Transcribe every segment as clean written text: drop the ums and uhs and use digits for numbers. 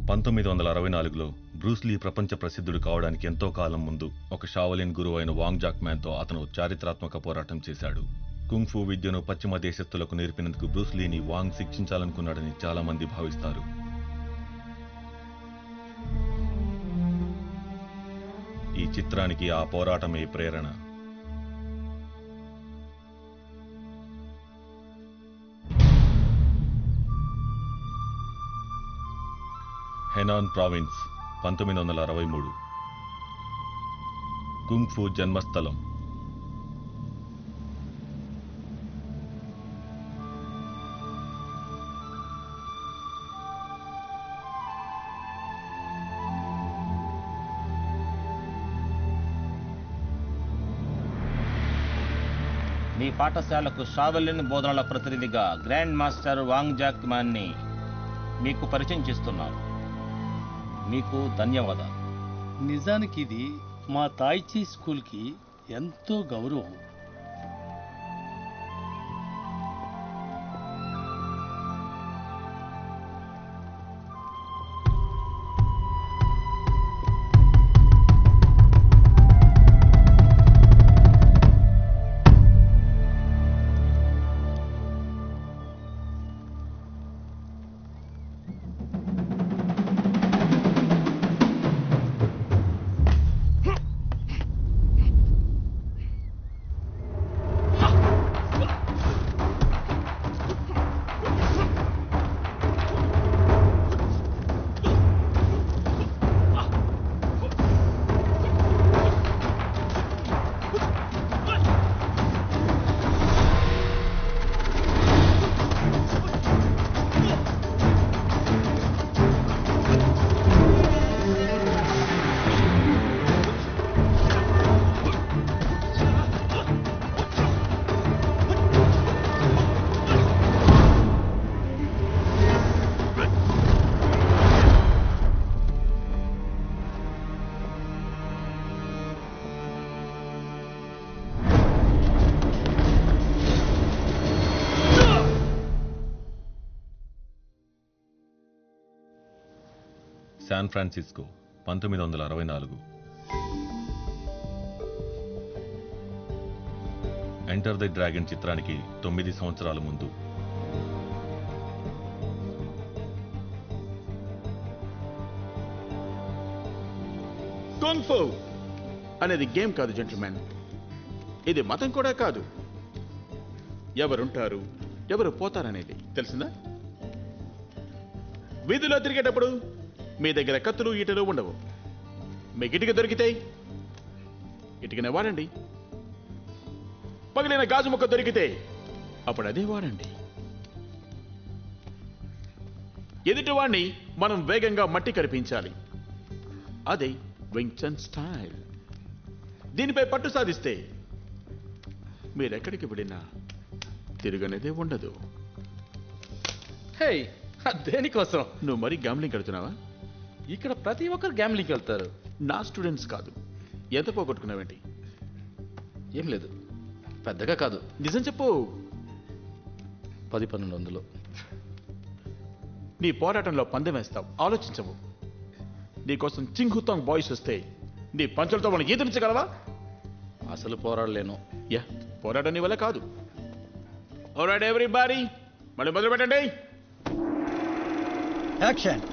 1964లో Bruce Lee ప్రపంచ ప్రసిద్ధుడు కావడానికి ఎంతో కాలం ముందు ఒక షావలిన్ గురువు అయిన వాంగ్ జాక్ మ్యాన్తో అతను చారిత్రాత్మక పోరాటం చేశాడు. కుంగ్ ఫూ విద్యను పశ్చిమ దేశస్థులకు నేర్పినందుకు బ్రూస్లీని వాంగ్ శిక్షించాలనుకున్నాడని చాలా మంది భావిస్తారు. ఈ చిత్రానికి ఆ పోరాటమే ప్రేరణ. హెనాన్ ప్రావిన్స్ 1963 కుంగ్ ఫూ జన్మస్థలం. మీ పాఠశాలకు షావెలిన్ బోధనల ప్రతినిధిగా గ్రాండ్ మాస్టర్ వాంగ్ జాక్ మ్యాన్ని మీకు పరిచయం చేస్తున్నాను. మీకు ధన్యవాదాలు. నిజానికి ఇది మా తాయిచీ స్కూల్కి ఎంతో గౌరవం. San Francisco 1964 enter the dragon చిత్రానికి 9 సంవత్సరాల ముందు. కుంగ్ ఫూ అనేది గేమ్ కాదు జెంటిల్మెన్, ఇది మతం కూడా కాదు. ఎవరుంటారు ఎవరు పోతారనేది తెలిసిందా? వీధిలో తిరిగేటప్పుడు మీ దగ్గర కత్తులు ఈటలు ఉండవు. మీకు ఇటుక దొరికితే ఇటుకనే వాడండి. పగిలిన గాజు ముక్క దొరికితే అప్పుడు అదే వాడండి. ఎదుటివాణ్ణి మనం వేగంగా మట్టి కరిపించాలి. అదే వింగ్ చన్ స్టైల్. దీనిపై పట్టు సాధిస్తే మీరెక్కడికి వెళ్ళినా తిరుగనేదే ఉండదు. హే, దేనికోసం? నువ్వు మరీ గ్యామ్లింగ్ కడుతున్నావా? ఇక్కడ ప్రతి ఒక్కరు గ్యామ్లింగ్కి వెళ్తారు. నా స్టూడెంట్స్ కాదు. ఎంత పోగొట్టుకున్నావేంటి? ఏం లేదు, పెద్దగా కాదు. నిజం చెప్పు. 10-1200. నీ పోరాటంలో పందెం వేస్తావు, ఆలోచించవు. నీకోసం చింగుతాంగ్ బాయ్స్ వస్తే నీ పంచులతో మనం ఎదిరించగలవా? అసలు పోరాడలేను. యా, పోరాటం నీ వల్ల కాదు. ఆల్రైట్ ఎవ్రీబడీ, మళ్ళీ మొదలు పెట్టండి. యాక్షన్.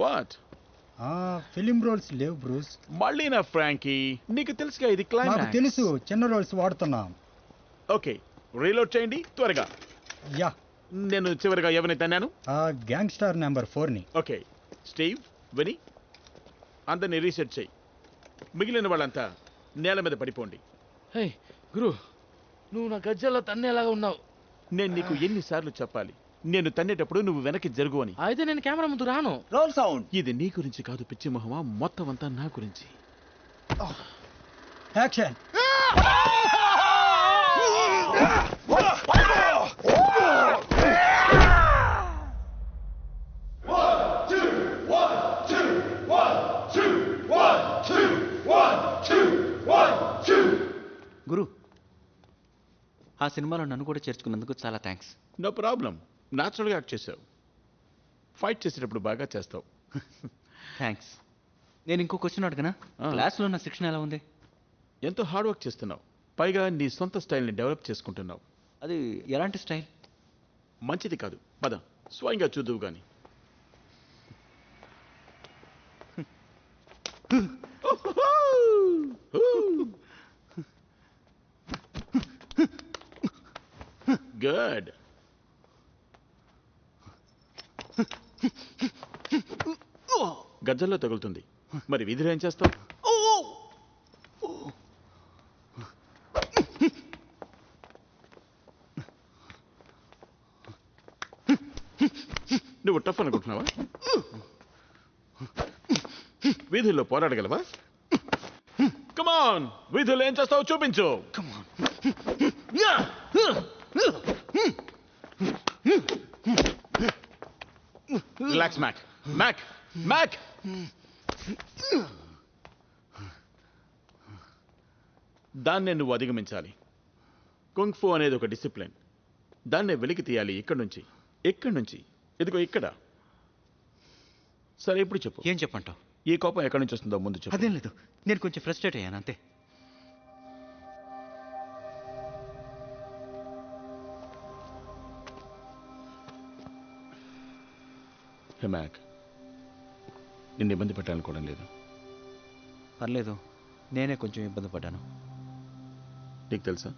వాట్? ఫిలిం రోల్స్ లేవు బ్రూస్. మళ్ళీ నా ఫ్రాంకీ, నీకు తెలుసుగా ఇది నాకు క్లైమాక్స్. తెలుసు, చిన్న రోల్స్ వాడుతున్నాం. ఓకే, రీలోడ్ చేయండి త్వరగా. యా. నేను చివరిగా ఎవరిని తన్నాను? గ్యాంగ్స్టర్ నెంబర్ 4ని. ఓకే, స్టీవ్, విని అందరినీ రీసెట్ చేయి. మిగిలిన వాళ్ళంతా నేల మీద పడిపోండి. హే గురు, నువ్వు నా గజ్జల్లో తన్నేలాగా ఉన్నావు. నేను నీకు ఎన్నిసార్లు చెప్పాలి, నేను తన్నేటప్పుడు నువ్వు వెనక్కి జరుగు అని. అయితే నేను కెమెరా ముందు రాను. Roll sound. ఇది నీ గురించి కాదు పిచ్చి మొహమా, మొత్తం అంతా నా గురించి. యాక్షన్. గురు, ఆ సినిమాలో నన్ను కూడా చేర్చుకున్నందుకు చాలా థ్యాంక్స్. No problem. న్యాచురల్గా యాక్ట్ చేసావు. ఫైట్ చేసేటప్పుడు బాగా చేస్తావు. థ్యాంక్స్. నేను ఇంకో క్వశ్చన్ అడగనా? క్లాస్లో నా శిక్షణ ఎలా ఉంది? ఎంతో హార్డ్ వర్క్ చేస్తున్నావు. పైగా నీ సొంత స్టైల్ని డెవలప్ చేసుకుంటున్నావు. అది ఎలాంటి స్టైల్? మంచిది కాదు. పద, స్వయంగా చూద్దువు గాని. గుడ్. గజ్జల్లో తగులుతుంది. మరి వీధిలో ఏం చేస్తావు? నువ్వు టఫ్ అనుకుంటున్నావా? వీధుల్లో పోరాడగలవా? కమాన్, వీధుల్లో ఏం చేస్తావు చూపించు. Relax Mac. Mac, Mac. దాన్నే నువ్వు అధిగమించాలి. కుంగ్ ఫు అనేది ఒక డిసిప్లిన్. దాన్నే వెలికి తీయాలి. ఇక్కడి నుంచి ఇదిగో ఇక్కడ. సరే, ఇప్పుడు చెప్పు. ఏం చెప్పంటావు? ఈ కోపం ఎక్కడి నుంచి వస్తుందో ముందు చెప్పు. అదేం లేదు, నేను కొంచెం ఫ్రస్ట్రేట్ అయ్యాను అంతే. హే మ్యాక్, నిన్ను ఇబ్బంది పెట్టాలనుకోవడం లేదు. పర్లేదు, నేనే కొంచెం ఇబ్బంది పడ్డాను. నీకు తెలుసా,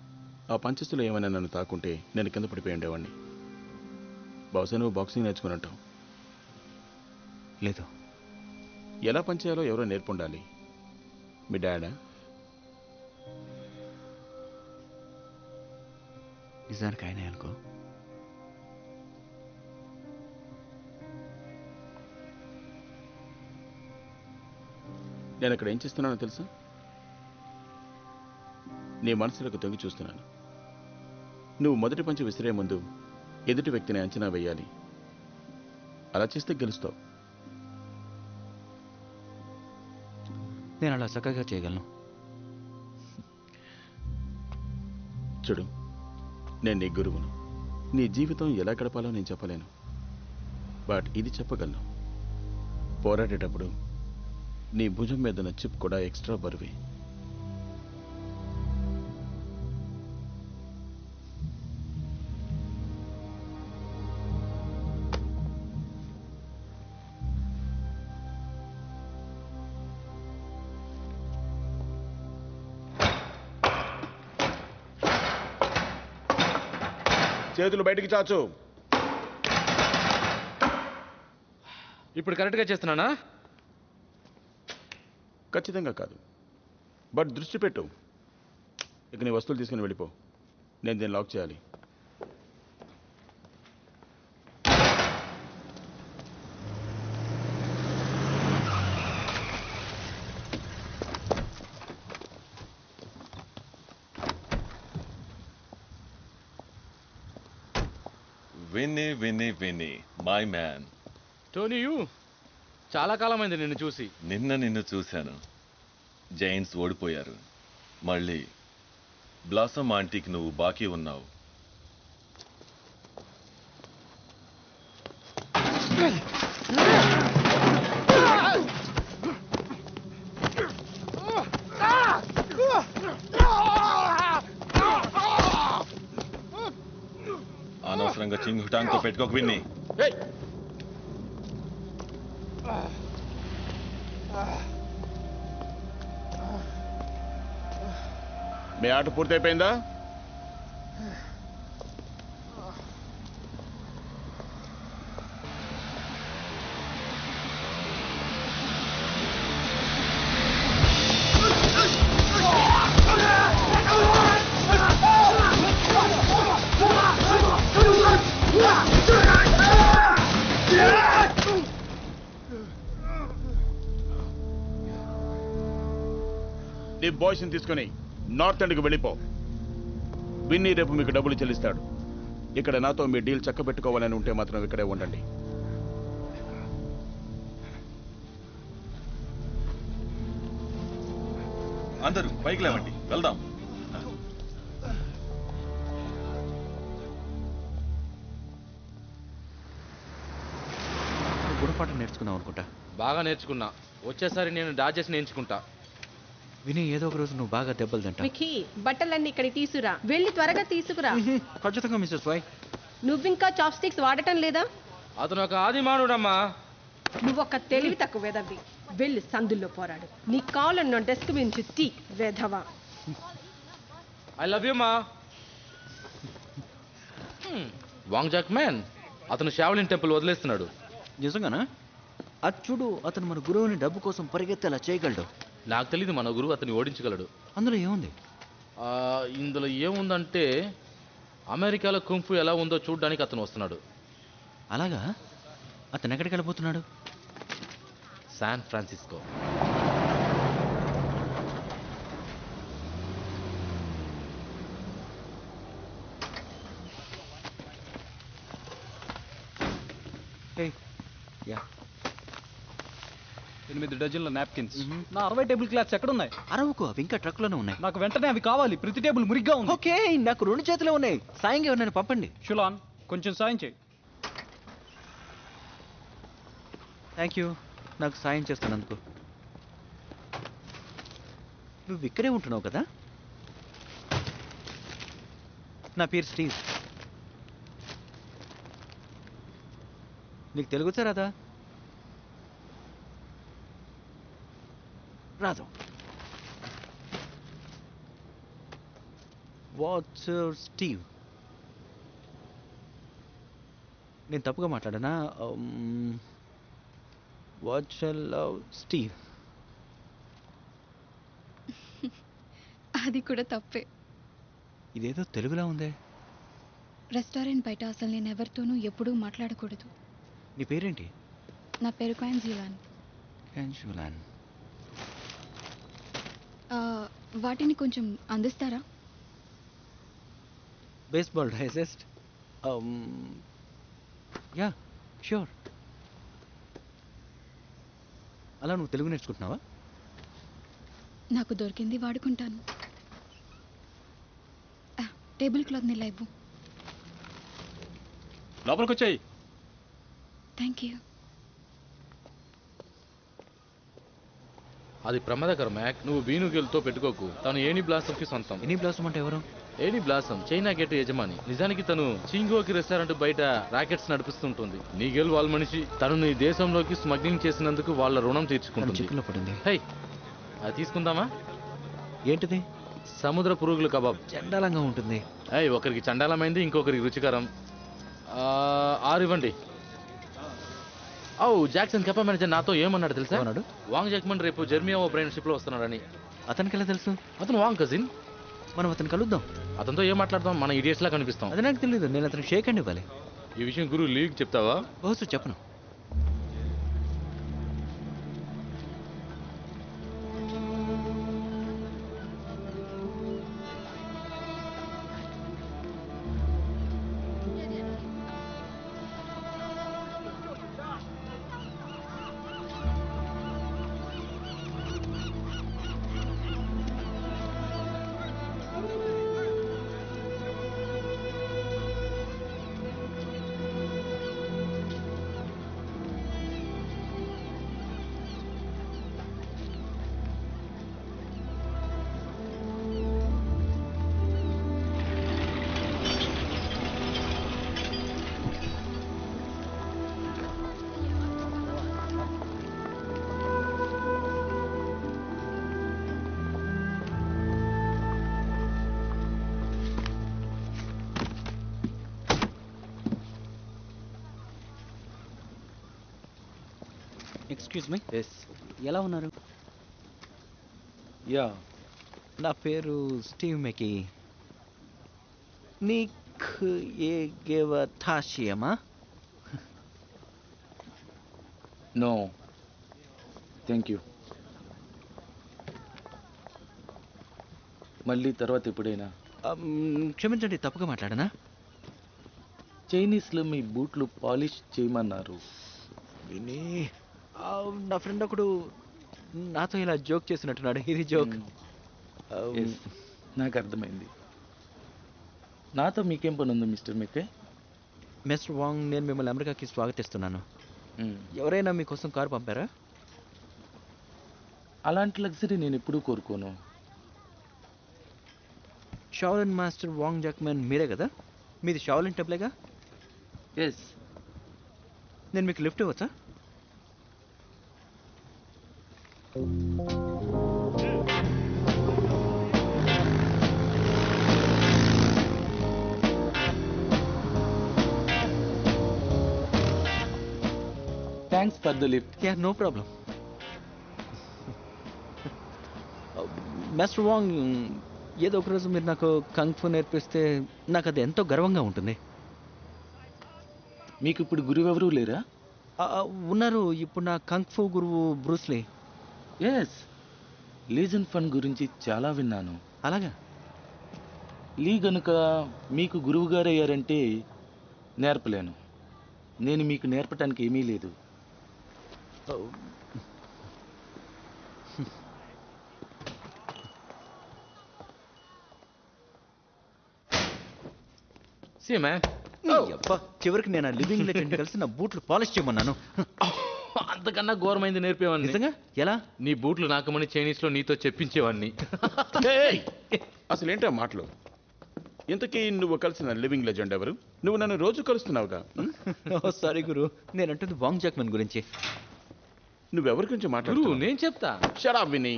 ఆ పంచస్తులు ఏమైనా నన్ను తాకుంటే నేను కింద పడిపోయి ఉండేవాడిని. బహుశా నువ్వు బాక్సింగ్ నేర్చుకుని ఉంటావు. లేదు. ఎలా పనిచేయాలో ఎవరో నేర్పుండాలి. మీ డాడా? నిజానికి ఆయనే అనుకో. నేను అక్కడ ఏం చేస్తున్నానో తెలుసా? నీ మనసులకు తొంగి చూస్తున్నాను. నువ్వు మొదటి పంచి విసిరే ముందు ఎదుటి వ్యక్తిని అంచనా వేయాలి. అలా చేస్తే గెలుస్తావు. నేను అలా చక్కగా చేయగలను. చూడు, నేను నీ గురువును. నీ జీవితం ఎలా గడపాలో నేను చెప్పలేను. బట్ ఇది చెప్పగలను, పోరాడేటప్పుడు నీ భుజం మీద ఉన్న చిప్ కూడా ఎక్స్ట్రా బరువే. చేతులు బయటికి చాచు. ఇప్పుడు కరెక్ట్గా చేస్తున్నానా? ఖచ్చితంగా కాదు, బట్ దృష్టి పెట్టు. ఇక నీ వస్తువులు తీసుకుని వెళ్ళిపో. నేను దీన్ని లాక్ చేయాలి. Winnie my man. టోనీ, చాలా కాలమైంది నిన్ను చూసి. నిన్ను చూశాను. జైంట్స్ ఓడిపోయారు. మళ్ళీ బ్లాసమ్ ఆంటీకి నువ్వు బాకీ ఉన్నావు. అనవసరంగా చింగుటాంగ్తో పెట్టుకోక విన్ని. మీ ఆట పూర్తయిపోయిందా? నీ బాయ్స్ని తీసుకుని నార్త్ ఎండ్కి వెళ్ళిపో. విన్నీ రేపు మీకు డబ్బులు చెల్లిస్తాడు. ఇక్కడ నాతో మీ డీల్ చక్కబెట్టుకోవాలని ఉంటే మాత్రం ఇక్కడే ఉండండి. అందరూ పైకి లేవండి, వెళ్దాం. గుణపాఠం నేర్చుకున్నావు అనుకుంటా. బాగా నేర్చుకున్నా. వచ్చేసారి నేను డాజెస్ నేర్చుకుంటా. విని ఏదో ఒక రోజు నువ్వు బాగా దెబ్బలు తింటా. మిఖి బట్టలన్నీ ఇక్కడ తీసుకురా, వెళ్ళి త్వరగా తీసుకురా. ఖచ్చితంగా మిస్సెస్ వై. నువ్వింకా చాప్ స్టిక్స్ వాడటం లేదా? అతను ఒక ఆదిమానుడమ్మా. నువ్వొక్క తెలివి తక్కువ వెదవి. వెళ్ళి సందుల్లో పోరాడు. నీ కాళ్ళను డెస్క్ మించి తీ వెధవా. ఐ లవ్ యూ మా. వాంగ్ జాక్ మ్యాన్ అతను షావ్లిన్ టెంపుల్ వదిలేస్తున్నాడు. నిజంగానా? అది చూడు, అతను మన గురువుని డబ్బు కోసం పరిగెత్తేలా చేయగలడు. నాకు తెలియదు మన గురువు అతన్ని ఓడించగలడు. అందులో ఏముంది? ఇందులో ఏముందంటే అమెరికాలో కుంఫు ఎలా ఉందో చూడడానికి అతను వస్తున్నాడు. అలాగా? అతను ఎక్కడికి వెళ్ళిపోతున్నాడు? San Francisco. యా 8 డజన్ల నాప్కిన్స్. నా 60 టేబుల్ క్లాత్స్ ఎక్కడున్నాయి? అరవకు, అవి ఇంకా ట్రక్లోనే ఉన్నాయి. నాకు వెంటనే అవి కావాలి. ప్రతి టేబుల్ మురిగ్గా ఉంది. ఓకే, నాకు 2 చేతులే ఉన్నాయి. సాయంగా ఎవరినైనా పంపండి. షులాన్, కొంచెం సాయం చేయి. థ్యాంక్ యూ, నాకు సాయం చేస్తున్నందుకు. నువ్వు ఇక్కడే ఉంటున్నావు కదా? నా పేరు స్టీవ్. నీకు తెలుగు వచ్చా రాదా? రాదు. What's Steve? నేను తప్పుగా మాట్లాడానా? Watts Steve? అది కూడా తప్పే. ఇదేదో తెలుగులా ఉందే. రెస్టారెంట్ బయట అసలు నేను ఎవరితోనూ ఎప్పుడూ మాట్లాడకూడదు. నీ పేరేంటి? నా పేరు క్యాన్జులాన్. క్యాన్జులాన్. వాటిని కొంచెం అందిస్తారా? Baseball digest. Yeah sure. అలా నువ్వు తెలుగు నేర్చుకుంటున్నావా? నాకు దొరికింది వాడుకుంటాను. టేబుల్ క్లాత్ ని లైవ్. లోపలికి వచ్చాయి. Thank you. అది ప్రమాదకరం మ్యాక్. నువ్వు బీనుగెల్తో పెట్టుకోకు. తను ఏని బ్లాసమ్ కి సొంతం. ఎనీ బ్లాసమ్ అంటే ఎవరు? ఏని బ్లాసమ్ చైనా గేట్ యజమాని. నిజానికి తను చింగోకి రెస్టారెంట్ బయట రాకెట్స్ నడిపిస్తుంటుంది. నీగెల్ వాళ్ళ మనిషి. తను నీ దేశంలోకి స్మగ్లింగ్ చేసినందుకు వాళ్ళ రుణం తీర్చుకుంటుంది. చిక్కులో పడింది. హై, అది తీసుకుందామా? ఏంటిది? సముద్ర పురుగులు కబాబ్. చండాలంగా ఉంటుంది. అయ్యి ఒకరికి చండాలమైంది, ఇంకొకరికి రుచికరం. 6 ఇవ్వండి. జాక్సన్ కెపా మేనేజర్ నాతో ఏమన్నాడు తెలుసా? ఏమన్నాడు? వాంగ్ జాక్మన్ రేపు జెర్మియా ఓబ్రైన్ షిప్ లో వస్తున్నాడని. అతనికి ఎలా తెలుసు? అతను వాంగ్ కజిన్. మనం అతను కలుద్దాం. అతనితో ఏం మాట్లాడదాం? మన ఇడియట్స్ లా కనిపిస్తాం. అది నాకు తెలియదు. నేను అతను షేక్ హ్యాండ్ ఇవ్వాలి. ఈ విషయం గురువు లీగ్ చెప్తావా? బహుశా చెప్పను. Excuse me. ఎస్. ఎలా ఉన్నారు? యా, నా పేరు స్టీవ్ మెకీ. నీకు ఏగేవ థాషియమా? No thank you. మళ్ళీ తర్వాత ఎప్పుడైనా క్షమించండి, తప్పుగా మాట్లాడనా? చైనీస్లో మీ బూట్లు పాలిష్ చేయమన్నారు. విని నా ఫ్రెండ్ ఒకడు నాతో ఇలా జోక్ చేసినట్టున్నాడు. ఇది జోక్. Yes, నాకు అర్థమైంది. నాతో మీకేం పని ఉంది మిస్టర్ మెక్కే? మిస్టర్ వాంగ్, నేను మిమ్మల్ని అమెరికాకి స్వాగతిస్తున్నాను. ఎవరైనా మీకోసం కారు పంపారా? అలాంటి లగ్జరీ నేను ఎప్పుడూ కోరుకోను. షావలిన్ మాస్టర్ వాంగ్ జాక్మన్ మీరే కదా? మీది షావలిన్ టెంపులేగా? ఎస్. నేను మీకు లిఫ్ట్ ఇవ్వచ్చా? Thanks for the lift. Yeah, no problem. Master Wang, ఏదో ఒకరోజు మీరు నాకు కంగ్-ఫు నేర్పిస్తే నాకు అది ఎంతో గర్వంగా ఉంటుంది. మీకు ఇప్పుడు గురువు ఎవరూ లేరా? ఉన్నారు. ఇప్పుడు నా కంగ్-ఫు గురువు బ్రూస్లీ. ఎస్, లీజన్ ఫన్ గురించి చాలా విన్నాను. అలాగా? లీ గనుక మీకు గురువు గారు అయ్యారంటే నేర్పలేను. నేను మీకు నేర్పటానికి ఏమీ లేదు. చివరికి నేను లివింగ్ లెజెండ్ కలిసి నా బూట్లు పాలిష్ చేయమన్నాను. అంతకన్నా ఘోరమైంది నేర్పేవాడిని. నిజంగా? ఎలా? నీ బూట్లు నాకమని చైనీస్లో నీతో చెప్పించేవాడిని. అసలు ఏంటో మాటలు? ఇంతకీ నువ్వు కలిసిన లివింగ్ లెజెండ్ ఎవరు? నువ్వు నన్ను రోజు కలుస్తున్నావుగా. సారీ గురు, నేను అంటుంది వాంగ్ జాక్మన్ గురించి. నువ్వెవరి గురించి మాట్లాడు? నేను చెప్తా. షరా విని,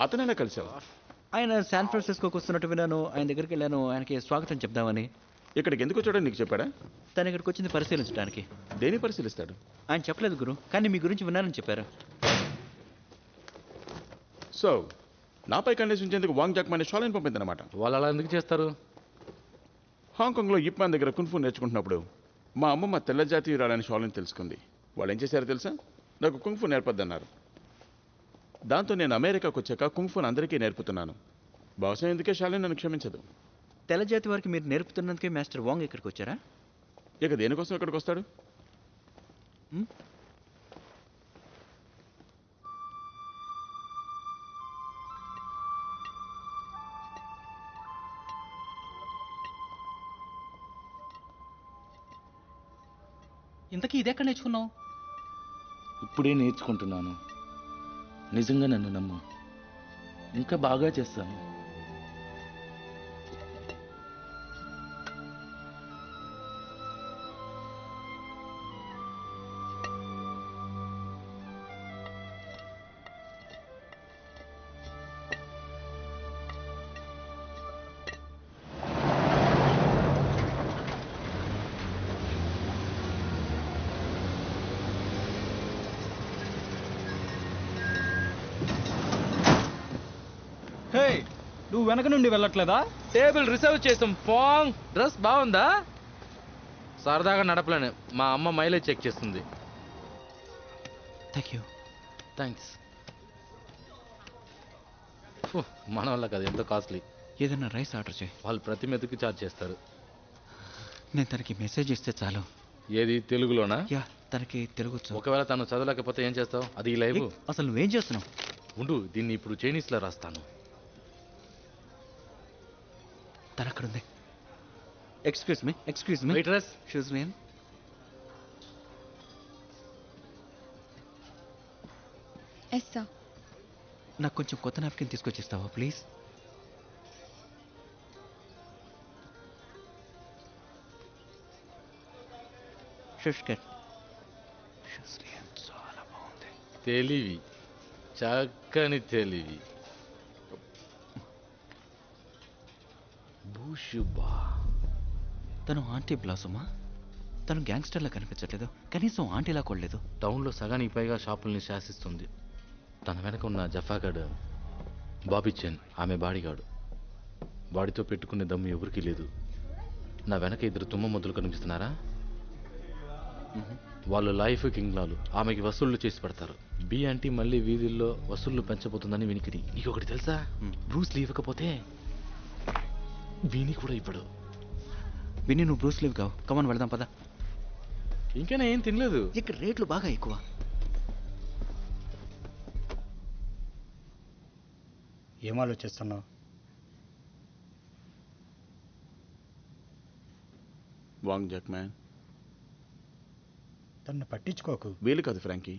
అతనైనా కలిసావు? ఆయన శాన్ ఫ్రాన్సిస్కోకి వస్తున్నట్టు విన్నాను. ఆయన దగ్గరికి వెళ్ళాను, ఆయనకి స్వాగతం చెప్దామని. ఇక్కడికి ఎందుకు వచ్చాడో నీకు చెప్పాడా? తను ఇక్కడికి వచ్చింది పరిశీలించడానికి. దేని పరిశీలిస్తాడు? ఆయన చెప్పలేదు గురు, కానీ మీ గురించి విన్నానని చెప్పారు. సో నాపై కండేసి ఉంచేందుకు వాంగ్ జాక్మన్ షాలిన్ పంపిందన్నమాట. వాళ్ళు అలా ఎందుకు చేస్తారు? హాంకాంగ్లో ఇప్ మ్యాన్ దగ్గర కున్ఫు నేర్చుకుంటున్నప్పుడు మా అమ్మమ్మ తెల్ల జాతీయురాలని షాలిన్ తెలుసుకుంది. వాళ్ళు ఏం చేశారో తెలుసా? నాకు కుంఫు నేర్పొద్దన్నారు. దాంతో నేను అమెరికాకు వచ్చాక కుంఫును అందరికీ నేర్పుతున్నాను. బహుశా ఎందుకే షాలిన్ నన్ను క్షమించదు. తెల్ల జాతి వారికి మీరు నేర్పుతున్నందుకే మాస్టర్ వాంగ్ ఇక్కడికి వచ్చారా? ఇక దేనికోసం ఇక్కడికి వస్తాడు? ఇంతకీ ఇదెక్కడ నేర్చుకున్నావు? ఇప్పుడే నేర్చుకుంటున్నాను. నిజంగా నన్ను నమ్ము, ఇంకా బాగా చేస్తాను. హే, నువ్వు వెనక నుండి వెళ్ళట్లేదా? టేబుల్ రిజర్వ్ చేసాం. పాంగ్, డ్రెస్ బాగుందా? సరదాగా నడపలేను, మా అమ్మ మైలేజ్ చెక్ చేస్తుంది. Thank you. థ్యాంక్స్. మన వల్ల కదా, ఎంతో కాస్ట్లీ. ఏదైనా రైస్ ఆర్డర్ చేయి. వాళ్ళు ప్రతి మెతుకు చార్జ్ చేస్తారు. నేను తనకి మెసేజ్ ఇస్తే చాలు. ఏది, తెలుగులోనా? యా, తనకి తెలుగు వచ్చు. ఒకవేళ తను చదవలేకపోతే ఏం చేస్తావు? అది ఈ లైవ్. అసలు నువ్వేం చేస్తున్నావు? ఉండు, దీన్ని ఇప్పుడు చైనీస్లో రాస్తాను. తన అక్కడ ఉంది. Excuse me, excuse me. Waitress, whose name. Yes sir. నాకు కొంచెం కొత్త నాప్కిన్ తీసుకొచ్చిస్తావా ప్లీజ్? చాలా బాగుంది. తెలివి, చక్కని తెలివి. భూషుబా. తను ఆంటీ బ్లాసమా? తను గ్యాంగ్స్టర్లా కనిపించట్లేదు, కనీసం ఆంటీలా కొడలేదు. టౌన్లో సగానికి పైగా షాపుల్ని శాసిస్తుంది. తన వెనక ఉన్న జఫాగాడు బాబీ చెన్, ఆమె బాడీగాడు. బాడీతో పెట్టుకునే దమ్ము ఎవరికీ లేదు. నా వెనక ఇద్దరు తుమ్మ మొదలు కనిపిస్తున్నారా? వాళ్ళు లైఫ్ కింగ్లాలు. ఆమెకి వసూళ్లు చేసి పెడతారు. బి ఆంటీ మళ్ళీ వీధుల్లో వసూళ్లు పెంచబోతుందని వినికిడి. నీకు ఒకటి తెలుసా? బ్రూస్ లీ ఇవ్వకపోతే వీని కూడా ఇవ్వడు. విని నువ్వు బ్రూస్ లీవ్ కావు. కమన్ వెళ్దాం పద. ఇంకా ఏం తినలేదు. ఇక్కడ రేట్లు బాగా ఎక్కువ. ఏం ఆలోచిస్తున్నావు? వాంగ్ జాక్ మ్యాన్, తన్ను పట్టించుకోకు. వీలు కాదు ఫ్రాంకీ.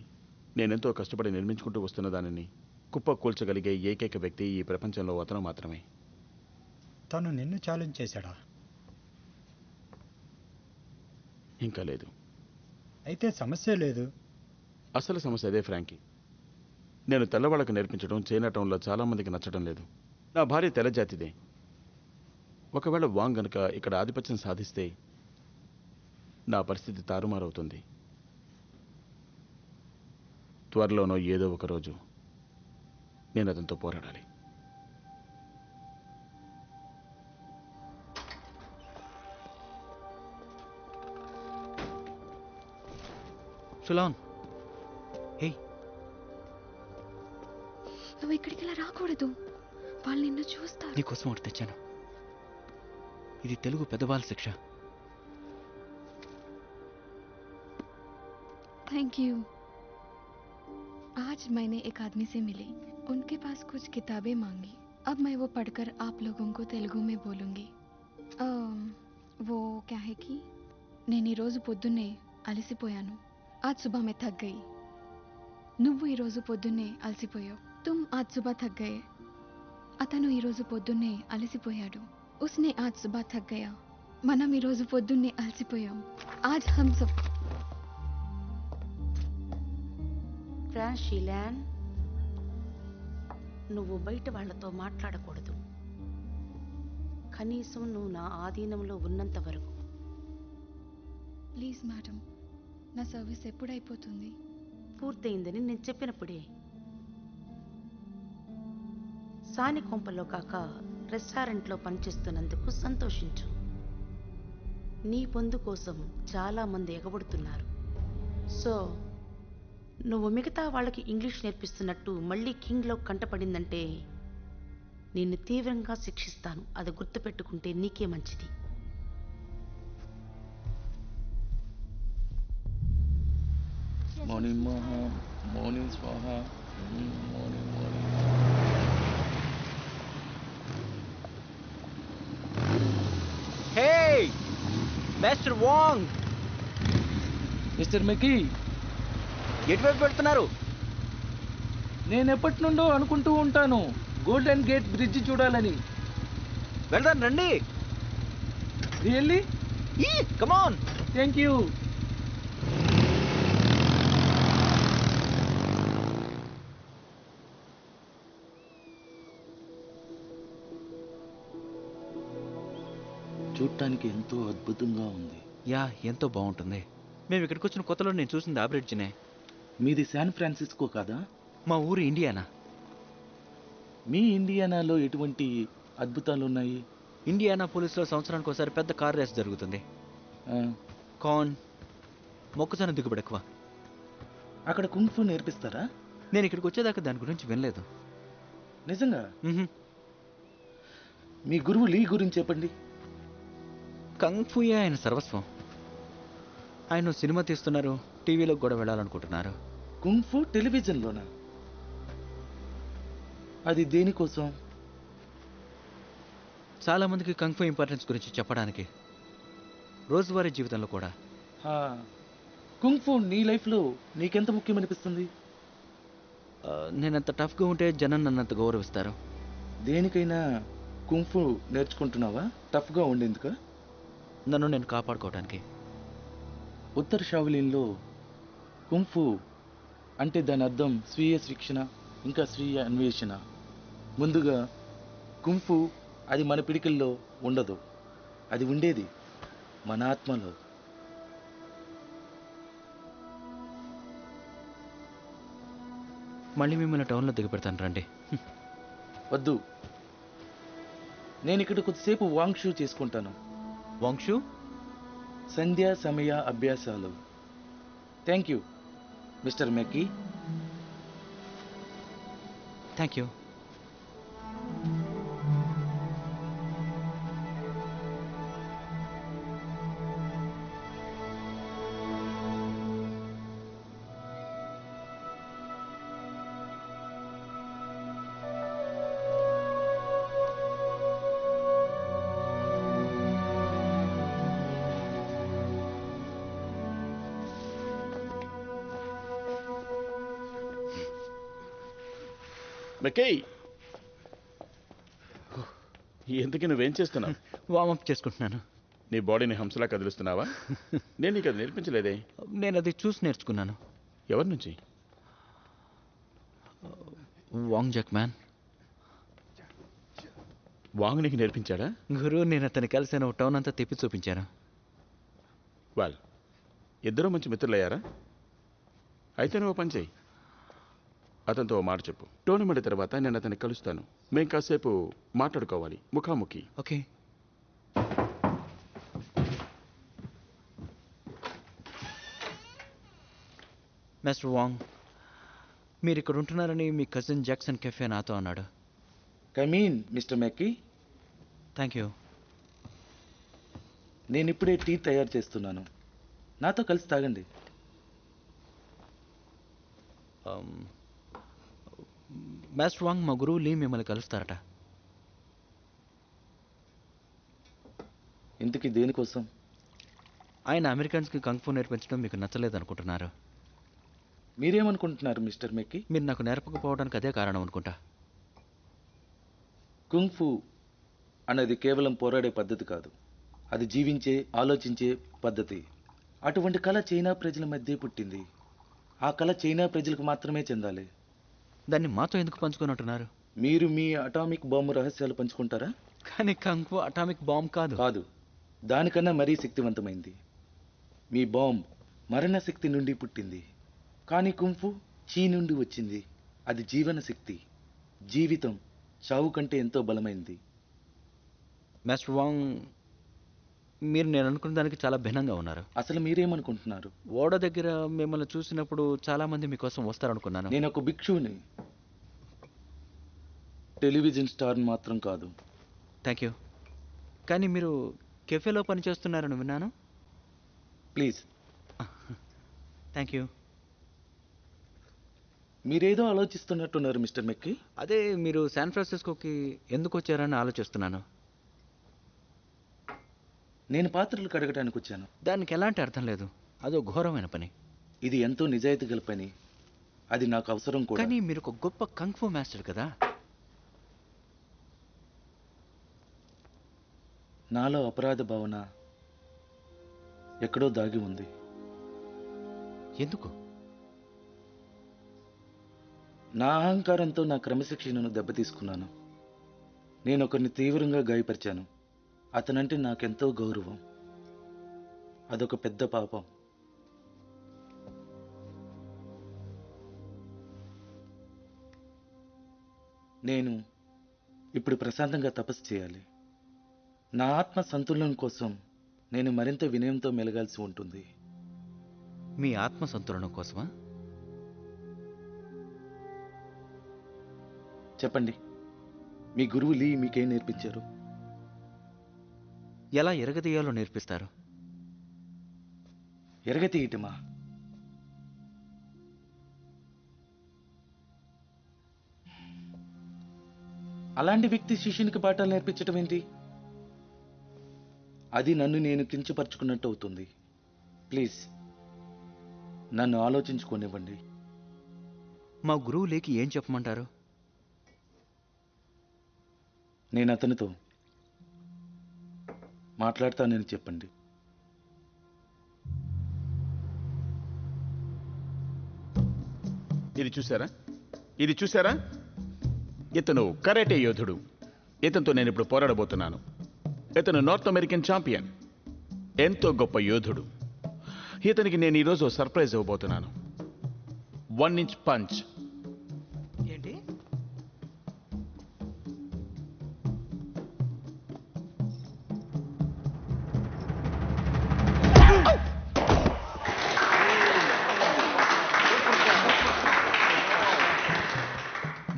నేనెంతో కష్టపడి నిర్మించుకుంటూ వస్తున్న దానిని కుప్ప కూల్చగలిగే ఏకైక వ్యక్తి ఈ ప్రపంచంలో అతను మాత్రమే. తను నిన్ను ఛాలెంజ్ చేశాడా? ఇంకా లేదు. అయితే సమస్య లేదు. అసలు సమస్య అదే ఫ్రాంకీ. నేను తెల్లవాళ్ళకు నేర్పించడం చైనా టౌన్లో చాలా మందికి నచ్చడం లేదు. నా భార్య తెల్లజాతిదే. ఒకవేళ వాంగ్ గనుక ఇక్కడ ఆధిపత్యం సాధిస్తే నా పరిస్థితి తారుమారవుతుంది. త్వరలోనో ఏదో ఒక రోజు నేను అతనితో పోరాడాలి. సులాన్, హే, నువ్వు ఇక్కడికి ఇలా రాకూడదు. వాళ్ళు నిన్ను చూస్తారు. నీకోసం ఒకటి తెచ్చాను. ఇది తెలుగు పెద్దవాళ్ళ శిక్ష. Thank you. आज मैंने एक आदमी से मिली, उनके पास कुछ किताबें मांगी। अब मैं वो पढ़कर आप लोगों को तेलुगु में बोलूँगी। वो क्या है कि నేను ఈరోజు పొద్దున్నే అలసిపోయాను. आज सुबह मैं थक गई। నువ్వు ఈరోజు పొద్దున్నే అలసిపోయావు. तुम आज सुबह थक गए। అతను ఈరోజు పొద్దున్నే అలసిపోయాడు. उसने आज सुबह थक गया। మనం ఈరోజు పొద్దున్నే అలసిపోయాం. आज हम सब ఫ్రాన్షిలాన్, నువ్వు బయట వాళ్లతో మాట్లాడకూడదు. కనీసం నువ్వు నా ఆధీనంలో ఉన్నంత వరకు. ప్లీజ్ మేడం, నా సర్వీస్ ఎప్పుడైపోతుంది? పూర్తయిందని నేను చెప్పినప్పుడే. సాని కొంపలో కాక రెస్టారెంట్లో పనిచేస్తున్నందుకు సంతోషించు. నీ పొందు కోసం చాలా మంది ఎగబడుతున్నారు. సో నువ్వు మిగతా వాళ్ళకి ఇంగ్లీష్ నేర్పిస్తున్నట్టు మళ్ళీ కింగ్లో కంటపడిందంటే నిన్ను తీవ్రంగా శిక్షిస్తాను. అది గుర్తుపెట్టుకుంటే నీకే మంచిది. మార్నింగ్ మహా, మార్నింగ్ స్వాహ, మార్నింగ్ మార్నింగ్. హే మాస్టర్ వాంగ్. మిస్టర్ మెకీ, ఎటువైపు వెళ్తున్నారు? నేను ఎప్పటి నుండో అనుకుంటూ ఉంటాను గోల్డెన్ గేట్ బ్రిడ్జ్ చూడాలని. వెళ్దాం రండి. రియల్లీ? కమాన్. Thank you. చూడటానికి ఎంతో అద్భుతంగా ఉంది. యా, ఎంతో బాగుంటుంది. మేము ఇక్కడికి వచ్చిన కొత్తలో నేను చూసింది ఆ బ్రిడ్జినే. మీది శాన్ ఫ్రాన్సిస్కో కాదా? మా ఊరు ఇండియానా. మీ ఇండియానాలో ఎటువంటి అద్భుతాలు ఉన్నాయి? ఇండియానా పోలీసులో సంవత్సరానికి ఒకసారి పెద్ద కార్ రేస్ జరుగుతుంది. కార్న్, మొక్కజొన్న దిగుబడి ఎక్కువ. అక్కడ కుంగ్ఫు నేర్పిస్తారా? నేను ఇక్కడికి వచ్చేదాకా దాని గురించి వినలేదు. నిజంగా? మీ గురువు లీ గురించి చెప్పండి. కంగ్ఫూయే ఆయన సర్వస్వం. ఆయన సినిమా తీస్తున్నారు, టీవీలోకి కూడా వెళ్ళాలనుకుంటున్నారు. కుంగ్ఫు టెలివిజన్లోనా? అది దేనికోసం? చాలా మందికి కంగ్ఫూ ఇంపార్టెన్స్ గురించి చెప్పడానికి, రోజువారీ జీవితంలో కూడా. కుంగ్ఫు నీ లైఫ్లో నీకెంత ముఖ్యమనిపిస్తుంది? నేనంత టఫ్గా ఉంటే జనం నన్నంత గౌరవిస్తారు. దేనికైనా కుంగ్ఫు నేర్చుకుంటున్నావా? టఫ్గా ఉండేందుక? నన్ను నేను కాపాడుకోవడానికి. ఉత్తర షావులిన్లో కుంగ్ఫు అంటే దాని అర్థం స్వీయ శిక్షణ, ఇంకా స్వీయ అన్వేషణ. ముందుగా కుంగ్ఫు అది మన పిడికిల్లో ఉండదు, అది ఉండేది మన ఆత్మలో. మళ్ళీ మిమ్మల్ని టౌన్లో దిగపెడతాను రండి. వద్దు, నేను ఇక్కడ కొద్దిసేపు వాంగ్షూ చేసుకుంటాను. వాంగ్షూ? సంధ్యా సమయ అభ్యాసాలు. Thank you mister McKee. Thank you. McKee, ఎందుకు నువ్వేం చేస్తున్నావు? వార్మప్ చేసుకుంటున్నాను. నీ బాడీని హంసలా కదిలిస్తున్నావా? నేను నీకు అది నేర్పించలేదే. నేను అది చూసి నేర్చుకున్నాను. ఎవరి నుంచి? వాంగ్ జాక్ మ్యాన్. వాంగ్ నీకు నేర్పించాడా? గురువు, నేను అతన్ని కలిసాను, టౌన్ అంతా తిప్పి చూపించాను. వాళ్ళు ఇద్దరు మంచి మిత్రులయ్యారా? అయితే నువ్వు పని చేయి, అతనితో ఓ మాట చెప్పు. టోర్నమెంట్ తర్వాత నేను అతన్ని కలుస్తాను, మేం కాసేపు మాట్లాడుకోవాలి, ముఖాముఖి. ఓకే. మిస్టర్ వాంగ్, మీరు ఇక్కడ ఉంటున్నారని మీ కజిన్ జాక్సన్ కెఫే నాతో అన్నాడు. Come in mister McKee. Thank you. నేను ఇప్పుడే టీ తయారు చేస్తున్నాను, నాతో కలిసి తాగండి. మాస్టర్ వాంగ్, మా గురువు లీ మిమ్మల్ని కలుస్తారట. ఇంతకీ దేనికోసం? ఆయన అమెరికన్స్కి కంగ్ఫూ నేర్పించడం మీకు నచ్చలేదనుకుంటున్నారు. మీరేమనుకుంటున్నారు మిస్టర్ మెక్కీ? మీరు నాకు నేర్పకపోవడానికి అదే కారణం అనుకుంటా. కుంగ్ఫు అనేది కేవలం పోరాడే పద్ధతి కాదు, అది జీవించే, ఆలోచించే పద్ధతి. అటువంటి కళ చైనా ప్రజల మధ్య పుట్టింది. ఆ కళ చైనా ప్రజలకు మాత్రమే చెందాలి. దాన్ని మాతో ఎందుకు పంచుకున్నట్టున్నారు? మీరు మీ అటామిక్ బాంబు రహస్యాలు పంచుకుంటారా? కానీ కంగ్ఫూ అటామిక్ బాంబ్ కాదు. కాదు, దానికన్నా మరీ శక్తివంతమైంది. మీ బాంబ్ మరణ శక్తి నుండి పుట్టింది, కానీ కుంఫు చీ నుండి వచ్చింది. అది జీవన శక్తి. జీవితం చావు కంటే ఎంతో బలమైంది. మాస్టర్ వాంగ్, మీరు నేను అనుకున్న దానికి చాలా భిన్నంగా ఉన్నారు. అసలు మీరేమనుకుంటున్నారు? ఓడ దగ్గర మిమ్మల్ని చూసినప్పుడు చాలా మంది మీకోసం వస్తారనుకున్నాను. నేను ఒక భిక్షువుని, టెలివిజన్ స్టార్ మాత్రం కాదు. Thank you. కానీ మీరు కెఫేలో పనిచేస్తున్నారని విన్నాను. ప్లీజ్. Thank you. మీరేదో ఆలోచిస్తున్నట్టున్నారు మిస్టర్ మెక్కీ. అదే, మీరు శాన్ ఫ్రాన్సిస్కోకి ఎందుకు వచ్చారని ఆలోచిస్తున్నాను. నేను పాత్రలు కడగడానికి వచ్చాను. దానికి ఎలాంటి అర్థం లేదు, అదో ఘోరమైన పని. ఇది ఎంతో నిజాయితీ గల పని, అది నాకు అవసరం కూడా. కానీ మీరు ఒక గొప్ప కంగ్ఫూ మాస్టర్ కదా. నాలో అపరాధ భావన ఎక్కడో దాగి ఉంది. ఎందుకు? నా అహంకారంతో నా క్రమశిక్షణను దెబ్బతీసుకున్నాను. నేను ఒకరిని తీవ్రంగా గాయపరిచాను. అతనంటే నాకెంతో గౌరవం. అదొక పెద్ద పాపం. నేను ఇప్పుడు ప్రశాంతంగా తపస్సు చేయాలి. నా ఆత్మ సంతులనం కోసం నేను మరింత వినయంతో మెలగాల్సి ఉంటుంది. మీ ఆత్మ సంతులనం కోసమా? చెప్పండి, మీ గురువు లీ మీకేం నేర్పించారు? ఎలా ఎరగదీయాలో నేర్పిస్తారు. ఎరగతీయటమా? అలాంటి వ్యక్తి శిష్యునికి పాఠాలు నేర్పించటం ఏంటి? అది నన్ను నేను కించపరుచుకున్నట్టు అవుతుంది. ప్లీజ్ నన్ను ఆలోచించుకోనివ్వండి. మా గురువు లేకి ఏం చెప్పమంటారు? నేను అతనితో మాట్లాడతానని చెప్పండి. ఇది చూసారా, ఇది చూసారా? ఇతను కరాటే యోధుడు. ఇతనితో నేను ఇప్పుడు పోరాడబోతున్నాను. ఇతను నార్త్ అమెరికన్ ఛాంపియన్, ఎంతో గొప్ప యోధుడు. ఇతనికి నేను ఈరోజు సర్ప్రైజ్ ఇవ్వబోతున్నాను. 1 ఇంచ్ పంచ్. ఏంటి?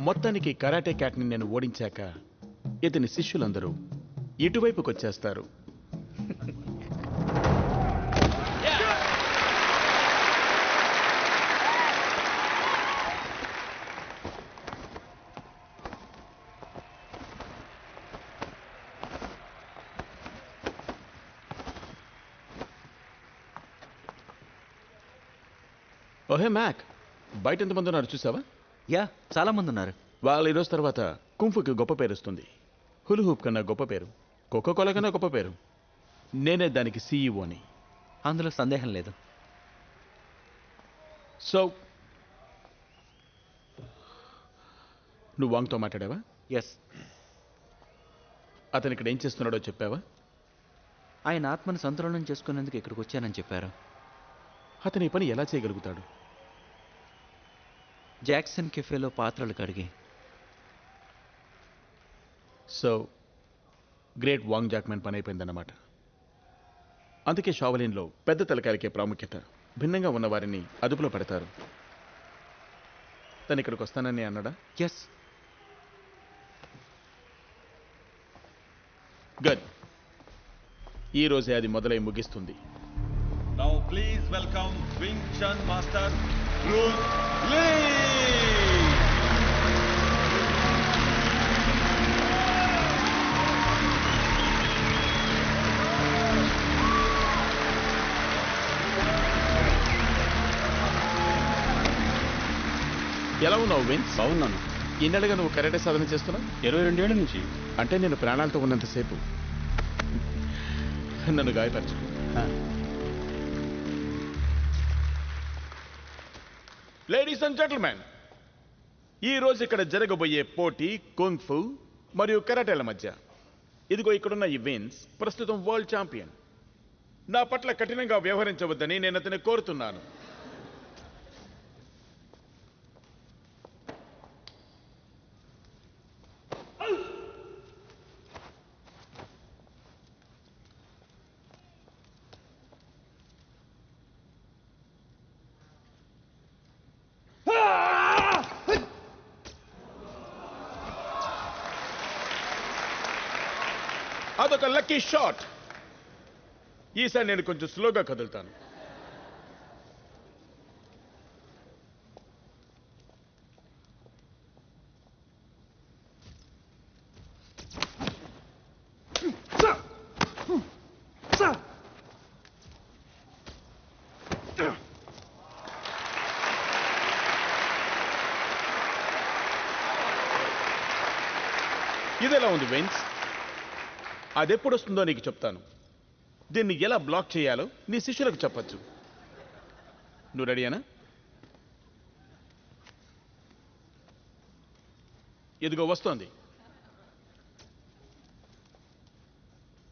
మొత్తానికి కరాటే క్యాట్ని నేను ఓడించాక ఇతని శిష్యులందరూ ఇటువైపుకి వచ్చేస్తారు. ఓహే మ్యాక్, బయట ఎంతమంది ఉన్నారు చూసావా? యా, చాలా మంది ఉన్నారు. వాళ్ళ ఈరోజు తర్వాత కుంఫుకి గొప్ప పేరు వస్తుంది. హులు హూప్ కన్నా గొప్ప పేరు, కోకోకోలా కన్నా గొప్ప పేరు. నేనే దానికి సీఈఓని. అందులో సందేహం లేదు. సో నువ్వు వాంగ్తో మాట్లాడావా? ఎస్. అతను ఇక్కడ ఏం చేస్తున్నాడో చెప్పావా? ఆయన ఆత్మను సంతులనం చేసుకునేందుకు ఇక్కడికి వచ్చానని చెప్పారు. అతని పని ఎలా చేయగలుగుతాడు? జాక్సన్ కెఫేలో పాత్రలు కడిగి. సో గ్రేట్ వాంగ్ జాక్మెన్ పని అయిపోయిందన్నమాట. అందుకే షావలిన్లో పెద్ద తలకాయలకే ప్రాముఖ్యత. భిన్నంగా ఉన్న వారిని అదుపులో పెడతారు. తను ఇక్కడికి వస్తానని అన్నాడా? ఎస్. గుడ్. ఈ రోజే అది మొదలై ముగిస్తుంది. Now please welcome Wing Chun Master Bruce Lee. ఎలా ఉన్నావు విన్స్? బాగున్నాను. ఇన్నేళ్ళుగా నువ్వు కరాటే సాధన చేస్తున్నావు? 22 ఏళ్ల నుంచి. అంటే నేను ప్రాణాలతో ఉన్నంతసేపు నన్ను గాయపరచు. లేడీస్ అండ్ జెంటిల్మెన్, ఈ రోజు ఇక్కడ జరగబోయే పోటీ కుంగ్ ఫు మరియు కరాటేల మధ్య. ఇదిగో ఇక్కడున్న ఈ విన్స్ ప్రస్తుతం వరల్డ్ ఛాంపియన్. నా పట్ల కఠినంగా వ్యవహరించవద్దని నేను అతన్ని కోరుతున్నాను. అదొక లక్కీ షాట్. ఈసారి నేను కొంచెం స్లోగా కదులుతాను. ఇదెలా ఉంది విన్స్? అదెప్పుడు వస్తుందో నీకు చెప్తాను. దీన్ని ఎలా బ్లాక్ చేయాలో నీ శిష్యులకు చెప్పచ్చు. నువ్వు రెడీనా? ఇదిగో వస్తోంది,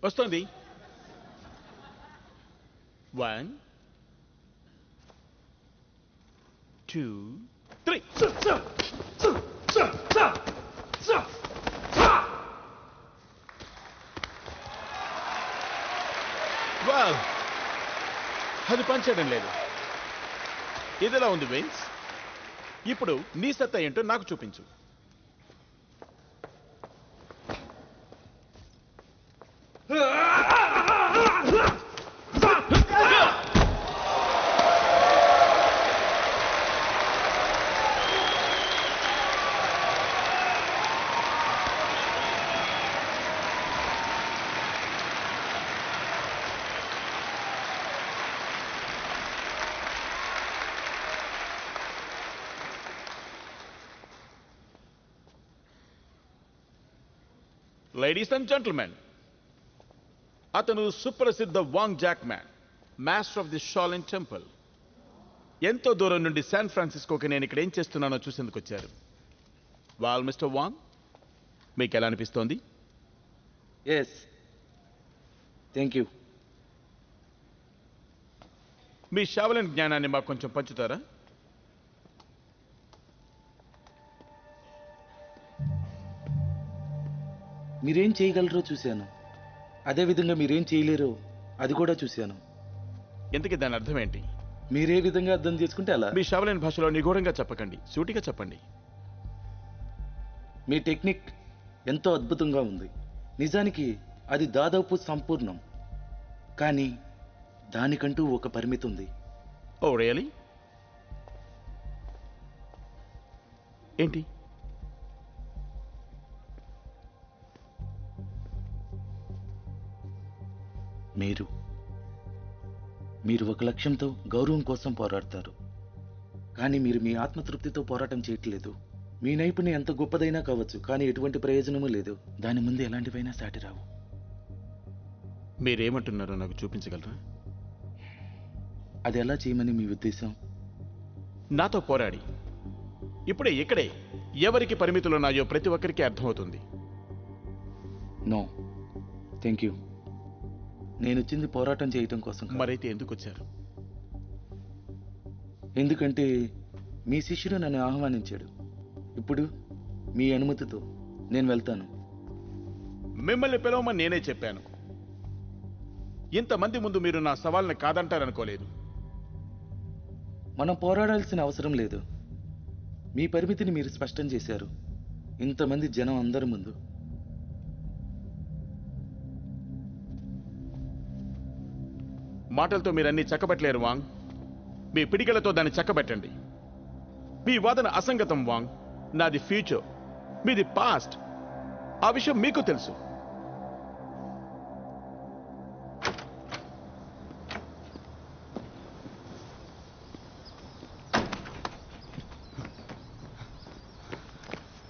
వస్తోంది. 1 2 3. అది పనిచేయడం లేదు. ఇదిలా ఉంది విన్స్. ఇప్పుడు నీ సత్తా ఏంటో నాకు చూపించు. లేడీస్ అండ్ జెంటిల్మెన్, అతను సుప్రసిద్ధ Wang Jackman, master of the Shaolin temple. ఎంతో దూరం నుండి శాన్ ఫ్రాన్సిస్కోకి నేను ఇక్కడ ఏం చేస్తున్నానో చూసేందుకు వచ్చారు. వాల్ మిస్టర్ వాంగ్, మీకు ఎలా అనిపిస్తోంది? Yes, thank you. మీ షావలిన్ జ్ఞానాన్ని మాకు కొంచెం పంచుతారా? మీరేం చేయగలరో చూశాను, అదేవిధంగా మీరేం చేయలేరో అది కూడా చూశాను. ఇంతకీ దాని అర్థం ఏంటి? మీరే విధంగా అర్థం చేసుకుంటే అలా. మీ షావలిన్ భాషలో నిగూఢంగా చెప్పకండి, సూటిగా చెప్పండి. మీ టెక్నిక్ ఎంతో అద్భుతంగా ఉంది. నిజానికి అది దాదాపు సంపూర్ణం, కానీ దానికంటూ ఒక పరిమితి ఉంది. Oh really? ఏంటి? మీరు ఒక లక్ష్యంతో, గౌరవం కోసం పోరాడతారు, కానీ మీరు మీ ఆత్మతృప్తితో పోరాటం చేయట్లేదు. మీ నైపుణ్యం ఎంత గొప్పదైనా కావచ్చు, కానీ ఎటువంటి ప్రయోజనమూ లేదు. దాని ముందు ఎలాంటివైనా సాటి రావు. మీరేమంటున్నారో నాకు చూపించగలరా? అది ఎలా చేయమని మీ ఉద్దేశం? నాతో పోరాడి ఇప్పుడే ఇక్కడే ఎవరికి పరిమితులున్నాయో ప్రతి ఒక్కరికి అర్థమవుతుంది. No, thank you. నేను వచ్చింది పోరాటం చేయటం కోసం కాదు. మరైతే ఎందుకు వచ్చారు? ఎందుకంటే మీ శిష్యుడు నన్ను ఆహ్వానించాడు. ఇప్పుడు మీ అనుమతితో నేను వెళ్తాను. మిమ్మల్ని పిలవమని నేనే చెప్పాను. ఇంతమంది ముందు మీరు నా సవాల్ని కాదంటారనుకోలేదు. మనం పోరాడాల్సిన అవసరం లేదు. మీ పరిమితిని మీరు స్పష్టం చేశారు, ఇంతమంది జనం అందరి ముందు. మాటలతో మీరన్నీ చక్కబెట్టలేరు వాంగ్. మీ పిడికలతో దాన్ని చక్కబెట్టండి. మీ వాదన అసంగతం వాంగ్. నాది ఫ్యూచర్, మీది పాస్ట్. ఆ విషయం మీకు తెలుసు.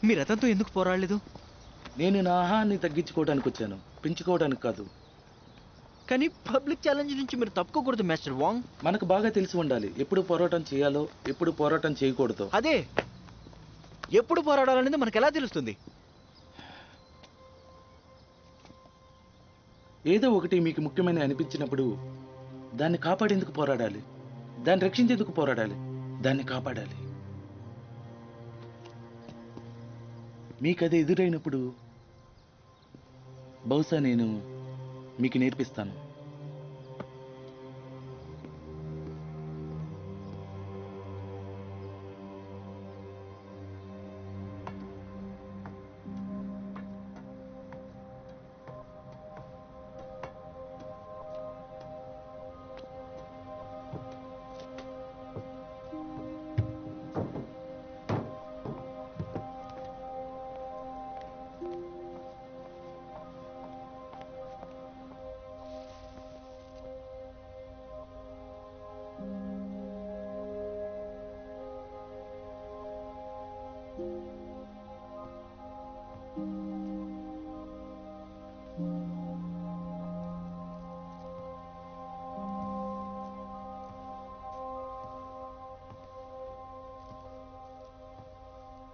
మీరు అతనితో ఎందుకు పోరాడలేదు? నేను నా ఆహాన్ని తగ్గించుకోవడానికి వచ్చాను, పెంచుకోవడానికి కాదు. కానీ పబ్లిక్ ఛాలెంజ్ నుంచి మీరు తప్పుకోకూడదు మాస్టర్ వాంగ్. మనకు బాగా తెలిసి ఉండాలి ఎప్పుడు పోరాటం చేయాలో, ఎప్పుడు పోరాటం చేయకూడదు. అదే, ఎప్పుడు పోరాడాలనేది మనకు ఎలా తెలుస్తుంది? ఏదో ఒకటి మీకు ముఖ్యమైన అనిపించినప్పుడు దాన్ని కాపాడేందుకు పోరాడాలి, దాన్ని రక్షించేందుకు పోరాడాలి, దాన్ని కాపాడాలి. మీకు అది ఎదురైనప్పుడు బహుశా నేను మీకు నేర్పిస్తాను.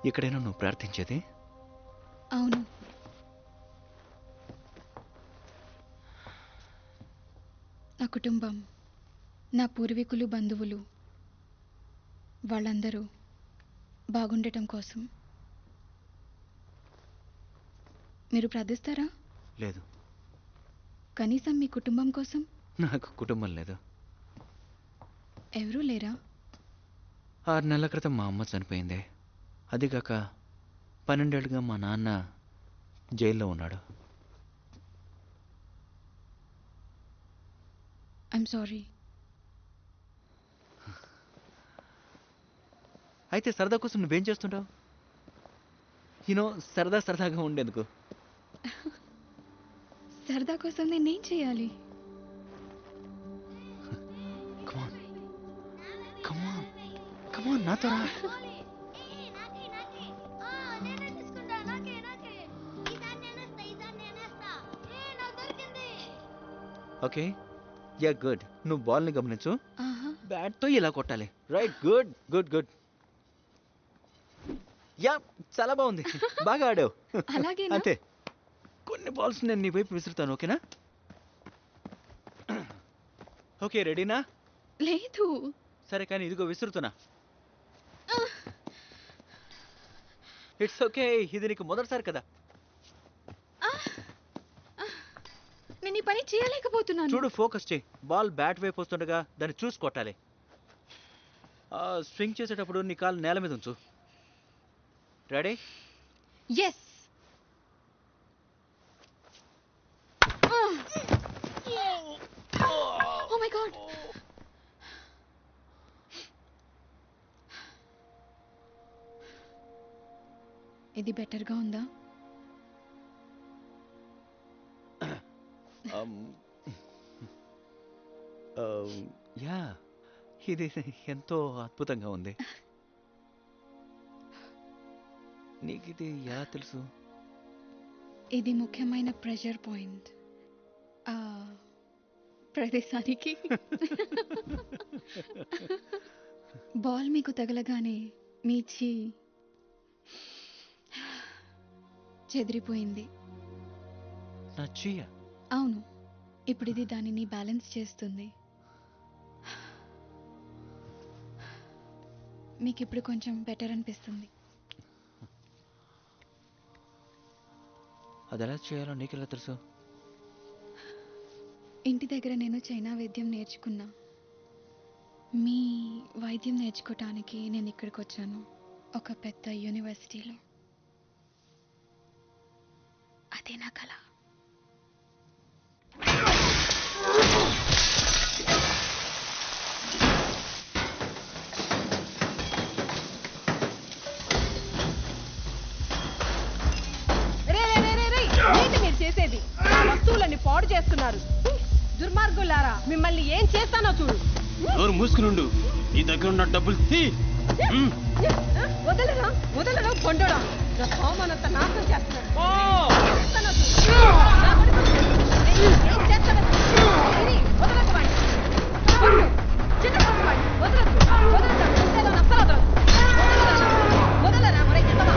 ఇక్కడైనా నువ్వు ప్రార్థించేది? అవును. నా కుటుంబం, నా పూర్వీకులు, బంధువులు వాళ్ళందరూ బాగుండటం కోసం. మీరు ప్రార్థిస్తారా? లేదు. కనీసం మీ కుటుంబం కోసం? నాకు కుటుంబం లేదు. ఎవరూ లేరా? 6 నెలల క్రితం మా అమ్మ చనిపోయింది. అదిగాక 12 ఏళ్ళుగా మా నాన్న జైల్లో ఉన్నాడు. I'm sorry. అయితే సరదా కోసం నువ్వేం చేస్తుంటావు? సరదాగా ఉండేందుకు. సరదా కోసం నేనేం చేయాలి? కమాన్ నాతో రా. Okay, yeah good. నువ్వు బాల్ని గమనించు. బ్యాట్తో ఇలా కొట్టాలి. Right, good good good. Yeah, చాలా బాగుంది. బాగా ఆడావు. అంతే. కొన్ని బాల్స్ నేను నీ వైపు విసురుతాను, ఓకేనా? ఓకే, రెడీనా? లేదు. సరే, కానీ ఇదిగో విసురుతున్నా. ఇట్స్ ఓకే, ఇది నీకు మొదటిసారి కదా. నేను ఈ పని చేయలేకపోతున్నాను. చూడు, ఫోకస్ చేయి. బాల్ బ్యాట్ వైపు వస్తుండగా దాన్ని చూసి కొట్టాలి. స్వింగ్ చేసేటప్పుడు నీ కాలు నేల మీద ఉంచు. Ready? Yes. Oh my god. ఇది బెటర్గా ఉందా? యా, ఇది ఎంతో అద్భుతంగా ఉంది. నీకు ఇది ఎలా తెలుసు? ఇది ముఖ్యమైన ప్రెషర్ పాయింట్ ఆ ప్రదేశానికి. బాల్ మీకు తగలగానే మీ చెదిరిపోయింది. నా చీయ? అవును, ఇప్పుడు ఇది దానిని బ్యాలెన్స్ చేస్తుంది. మీకు ఇప్పుడు కొంచెం బెటర్ అనిపిస్తుంది. అది ఎలా చేయాలో నీకెలా తెలుసు? ఇంటి దగ్గర నేను చైనా వైద్యం నేర్చుకున్నా. మీ వైద్యం నేర్చుకోవటానికి నేను ఇక్కడికి వచ్చాను, ఒక పెద్ద యూనివర్సిటీలో. అదే నా కళ. ఏంటి మీరు చేసేది? నా వస్తువులన్నీ పాడు చేస్తున్నారు. దుర్మార్గులారా, మిమ్మల్ని ఏం చేస్తానో చూడు. నోరు మూసుకునుండు. నీ దగ్గర ఉన్న డబ్బులు తీ. వదలరా వదలరా కొండడా, నా సామానంతా నాశనం చేస్తున్నాడు. ఏం చేస్తానో వదలకు వాడిని. చిన్న వాడిని వదలదు వదలదు. అస్సలు వదలదు. వదలరా మరి చెత్తమా.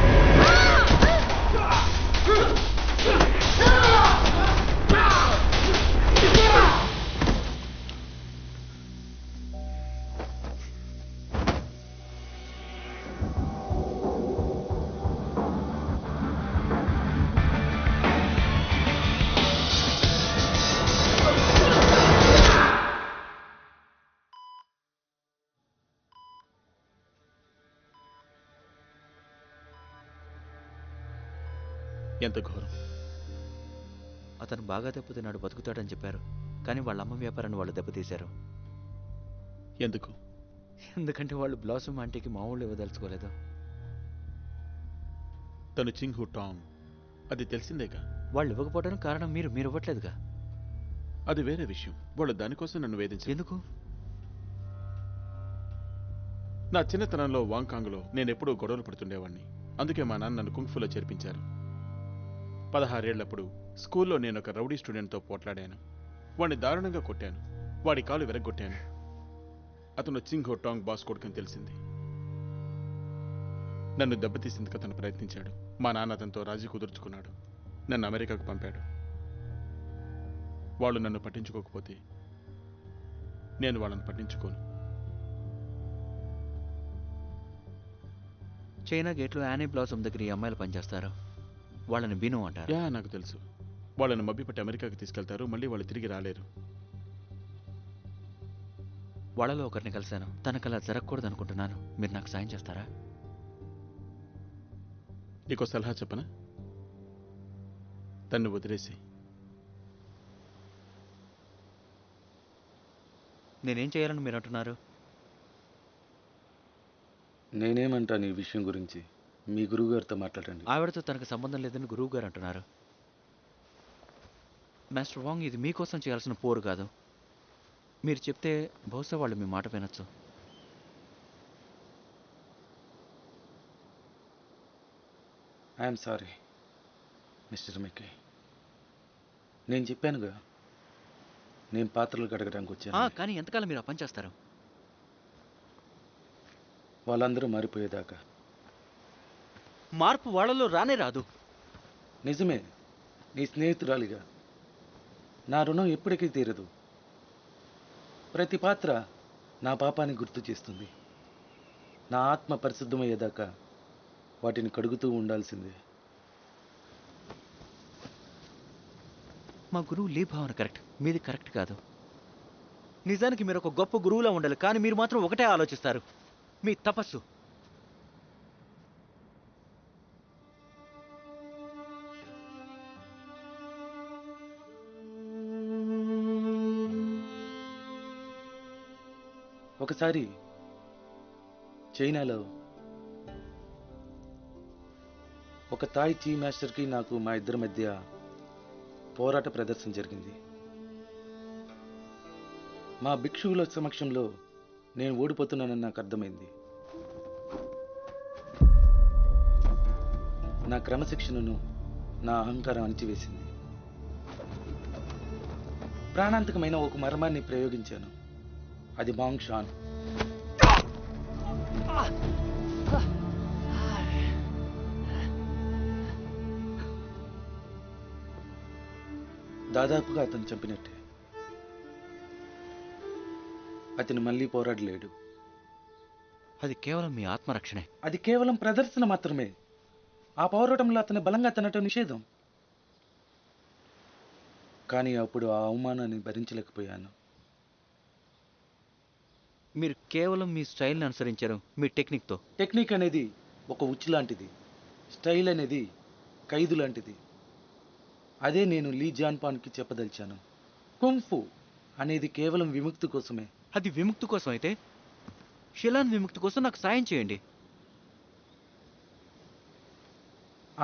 ఎంత ఘోరం. అతను బాగా దెబ్బతిన్నాడు, బతుకుతాడని చెప్పారు. కానీ వాళ్ళ అమ్మ వ్యాపారాన్ని వాళ్ళు దెబ్బతీశారు. ఎందుకు? ఎందుకంటే వాళ్ళు బ్లాసమ్ ఆంటీకి మామూలు ఇవ్వదలుచుకోలేదు. తను చింగ్ హు టాంగ్, అది తెలిసిందేగా. వాళ్ళు ఇవ్వకపోవడానికి కారణం మీరు ఇవ్వట్లేదుగా. అది వేరే విషయం. వాళ్ళు దానికోసం నన్ను వేధించారు. ఎందుకు? నా చిన్నతనంలో వాంకాంగ్లో నేను ఎప్పుడూ గొడవలు పడుతుండేవాడిని. అందుకే మా నాన్న నన్ను కుంగ్ఫులో చేర్పించారు. 16 ఏళ్లప్పుడు స్కూల్లో నేను ఒక రౌడీ స్టూడెంట్తో పోట్లాడాను. వాడిని దారుణంగా కొట్టాను. వాడి కాలు విరగ్గొట్టాను. అతను చింగ్ హో టాంగ్ బాస్ కొడుకని తెలిసింది. నన్ను దెబ్బతీసేందుకు అతను ప్రయత్నించాడు. మా నాన్న అతనితో రాజీ కుదుర్చుకున్నాడు. నన్ను అమెరికాకు పంపాడు. వాళ్ళు నన్ను పట్టించుకోకపోతే నేను వాళ్ళని పట్టించుకోను. చైనా గేట్లో యానీ బ్లాసమ్ దగ్గర ఈ అమ్మాయిలు పనిచేస్తారు. వాళ్ళని బీను అంటారు. యా, నాకు తెలుసు. వాళ్ళని మభ్యపెట్టి అమెరికాకి తీసుకెళ్తారు. మళ్ళీ వాళ్ళు తిరిగి రాలేరు. వాళ్ళలో ఒకరిని కలిశాను. తనకు అలా జరగకూడదు అనుకుంటున్నాను. మీరు నాకు సాయం చేస్తారా? నీకో సలహా చెప్పనా? తన్ను వదిలేసి. నేనేం చేయాలని మీరు అంటున్నారు? నేనేమంటాను ఈ విషయం గురించి? మీ గురువుగారితో మాట్లాడండి. ఆవిడతో తనకు సంబంధం లేదని గురువు గారు అంటున్నారు. మాస్టర్ వాంగ్, ఇది మీకోసం చేయాల్సిన పోరు కాదు. మీరు చెప్తే బహుశా వాళ్ళు మీ మాట వినొచ్చు. I'm sorry mister Mickey. నేను చెప్పానుగా, నేను పాత్రలు కడగడానికి వచ్చాను. కానీ ఎంతకాలం మీరు ఆ పని చేస్తారు? వాళ్ళందరూ మారిపోయేదాకా. మార్పు వాళ్ళలో రానే రాదు. నిజమే, నీ స్నేహితురాలిగా నా రుణం ఎప్పటికీ తీరదు. ప్రతి పాత్ర నా పాపాన్ని గుర్తు చేస్తుంది. నా ఆత్మ పరిశుద్ధమయ్యేదాకా వాటిని కడుగుతూ ఉండాల్సిందే. మా గురువు లీ భావన కరెక్ట్, మీది కరెక్ట్ కాదు. నిజానికి మీరు ఒక గొప్ప గురువులా ఉండాలి, కానీ మీరు మాత్రం ఒకటే ఆలోచిస్తారు, మీ తపస్సు. ఒకసారి చైనాలో ఒక తాయ్ చీ మాస్టర్కి నాకు మా ఇద్దరి మధ్య పోరాట ప్రదర్శన జరిగింది. మా భిక్షువుల సమక్షంలో నేను ఓడిపోతున్నానని నాకు అర్థమైంది. నా క్రమశిక్షణను, నా అహంకారం అణిచివేసింది. ప్రాణాంతకమైన ఒక మర్మాన్ని ప్రయోగించాను. అది మాంగ్ షాన్. దాదాపుగా అతను చంపినట్టే. అతను మళ్ళీ పోరాడలేడు. అది కేవలం మీ ఆత్మరక్షణే. అది కేవలం ప్రదర్శన మాత్రమే. ఆ పోరాటంలో అతని బలంగా తినటం నిషేధం. కానీ అప్పుడు ఆ అవమానాన్ని భరించలేకపోయాను. మీరు కేవలం మీ స్టైల్ని అనుసరించారు, మీ టెక్నిక్తో. టెక్నిక్ అనేది ఒక ఉచ్చు లాంటిది, స్టైల్ అనేది ఖైదు లాంటిది. అదే నేను లీ జాన్పాన్కి చెప్పదలిచాను. కుంఫు అనేది కేవలం విముక్తి కోసమే. అది విముక్తి కోసం అయితే షిలాన్ విముక్తి కోసం నాకు సాయం చేయండి.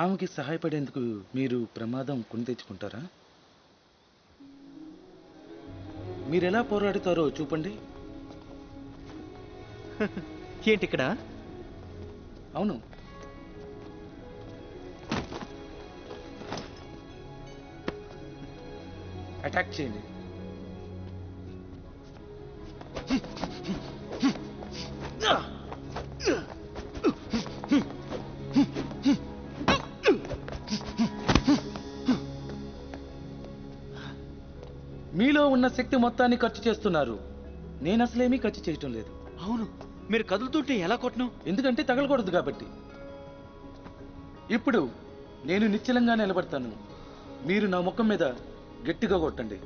ఆమెకి సహాయపడేందుకు మీరు ప్రమాదం కొని తెచ్చుకుంటారా? మీరెలా పోరాడుతారో చూపండి. ఏంటి ఇక్కడ? అవును, అటాక్ చేయండి. మీలో ఉన్న శక్తి మొత్తాన్ని ఖర్చు చేస్తున్నారు. నేను అసలేమీ ఖర్చు చేయటం లేదు. అవును, మీరు కదులుతుంటే ఎలా కొట్టను? ఎందుకంటే తగలకూడదు కాబట్టి. ఇప్పుడు నేను నిశ్చలంగా నిలబడతాను. మీరు నా ముఖం మీద గట్టిగా కొట్టండి.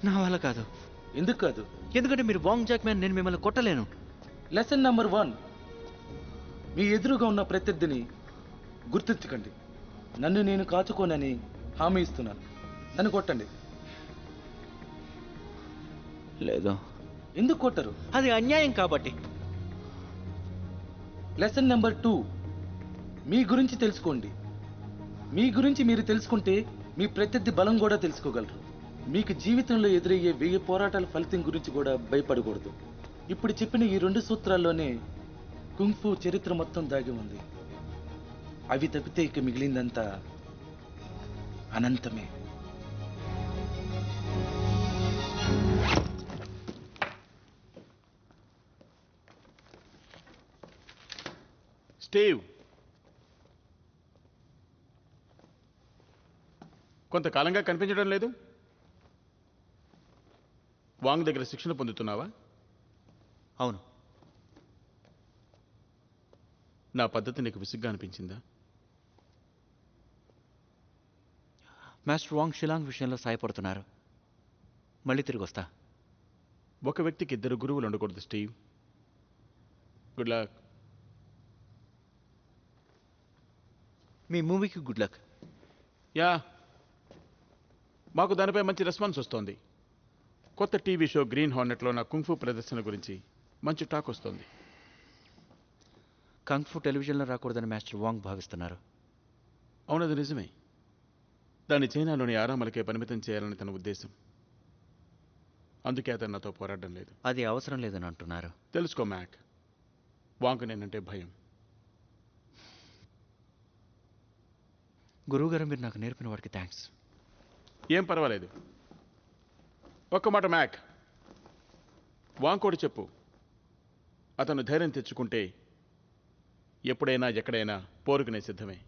నా వల్ల కాదు. ఎందుకు కాదు? ఎందుకంటే మీరు వాంగ్ జాక్ మ్యాన్, నేను మిమ్మల్ని కొట్టలేను. లెసన్ నెంబర్ 1, మీ ఎదురుగా ఉన్న ప్రత్యర్థిని గుర్తుంచుకోండి. నన్ను నేను కాచుకోనని హామీ ఇస్తున్నాను. నన్ను కొట్టండి. లేదు. ఎందుకు కొట్టరు? అది అన్యాయం కాబట్టి. లెసన్ నెంబర్ 2, మీ గురించి తెలుసుకోండి. మీ గురించి మీరు తెలుసుకుంటే మీ ప్రత్యర్థి బలం కూడా తెలుసుకోగలరు. మీకు జీవితంలో ఎదురయ్యే 1000 పోరాటాల ఫలితం గురించి కూడా భయపడకూడదు. ఇప్పుడు చెప్పిన ఈ 2 సూత్రాల్లోనే కుంఫు చరిత్ర మొత్తం దాగి ఉంది. అవి తప్పితే ఇక మిగిలిందంతా అనంతమే. స్టీవ్, కొంతకాలంగా కనిపించడం లేదు. వాంగ్ దగ్గర శిక్షణ పొందుతున్నావా? అవును. నా పద్ధతి నీకు విసుగ్గా అనిపించిందా? మాస్టర్ వాంగ్ షిలాంగ్ విషయంలో సాయపడుతున్నారు. మళ్ళీ తిరిగి వస్తా. ఒక వ్యక్తికి 2 గురువులు ఉండకూడదు స్టీవ్. Good luck. మీ మూవీకి గుడ్ లక్. యా, మాకు దానిపై మంచి రెస్పాన్స్ వస్తోంది. కొత్త టీవీ షో గ్రీన్ హార్నెట్లో నా కుంఫు ప్రదర్శన గురించి మంచి టాక్ వస్తోంది. కంగ్ఫు టెలివిజన్లో రాకూడదని మాస్టర్ వాంగ్ భావిస్తున్నారు. అవునది నిజమే. దాన్ని చైనాలోని ఆరామలకే పరిమితం చేయాలని తన ఉద్దేశం. అందుకే అతను నాతో పోరాడడం లేదు. అది అవసరం లేదని అంటున్నారు. తెలుసుకో మ్యాక్, వాంగ్ నేనంటే భయం. గురువుగారు, మీరు నాకు నేర్పిన వాడికి థ్యాంక్స్. ఏం పర్వాలేదు. ఒక్క మాట మ్యాక్, వాంగ్ కూడా చెప్పు. అతను ధైర్యం తెచ్చుకుంటే ఎప్పుడైనా ఎక్కడైనా పోరుకునే సిద్ధమే.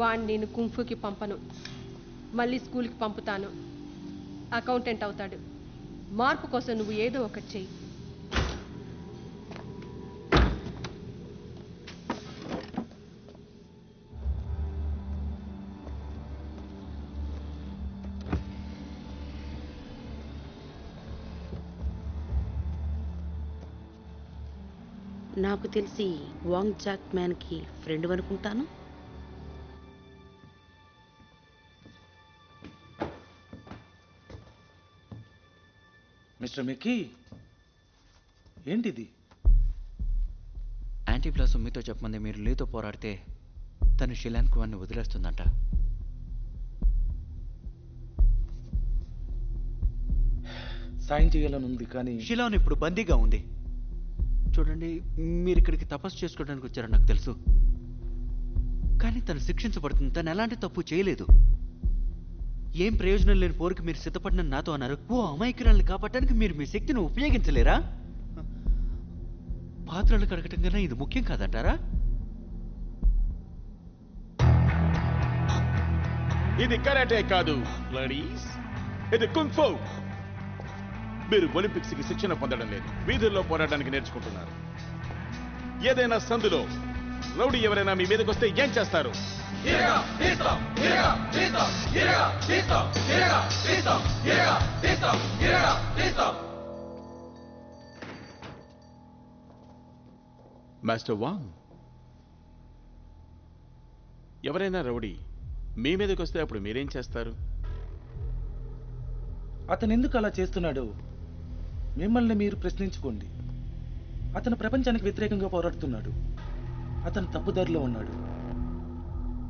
వాణ్ణి నేను కుంఫుకి పంపను. మళ్ళీ స్కూల్కి పంపుతాను. అకౌంటెంట్ అవుతాడు. మార్పు కోసం నువ్వు ఏదో ఒకటి చెయ్యి. నాకు తెలిసి వాంగ్ జాక్ మ్యాన్కి ఫ్రెండ్ అనుకుంటాను. మిస్టర్ మిక్కీ, ఏంటిది? యాంటీ ప్లాస్ మీతో చెప్పమంది మీరు లీతో పోరాడితే తను షిలాన్ కువాన్ని వదిలేస్తుందంట. సాయం చేయాలని ఉంది, కానీ షిలాన్ ఇప్పుడు బందీగా ఉంది. చూడండి, మీరు ఇక్కడికి తపస్సు చేసుకోవడానికి వచ్చారని నాకు తెలుసు, కానీ తను శిక్షించబడుతుంది. తను ఎలాంటి తప్పు చేయలేదు. ఏం ప్రయోజనం లేని పోరుకి మీరు సిద్ధపడిన నాతో అన్నారు. ఓ అమాయకురాలను కాపాడటానికి మీరు మీ శక్తిని ఉపయోగించలేరా? పాత్రలు కడగటం కన్నా ఇది ముఖ్యం కాదంటారా? ఇది కరాటే కాదు లేడీస్, ఇది కుంగ్ ఫు. మీరు ఒలింపిక్స్ కి శిక్షణ పొందడం లేదు, వీధుల్లో పోరాడడానికి నేర్చుకుంటున్నారు. ఏదైనా సందులో రౌడీ ఎవరైనా మీ మీదకి వస్తే ఏం చేస్తారు? మాస్టర్ వాంగ్, ఎవరైనా రౌడీ మీ మీదకి వస్తే అప్పుడు మీరేం చేస్తారు? అతను ఎందుకు అలా చేస్తున్నాడో మిమ్మల్ని మీరు ప్రశ్నించుకోండి. అతను ప్రపంచానికి వ్యతిరేకంగా పోరాడుతున్నాడు. అతను తప్పుదారిలో ఉన్నాడు.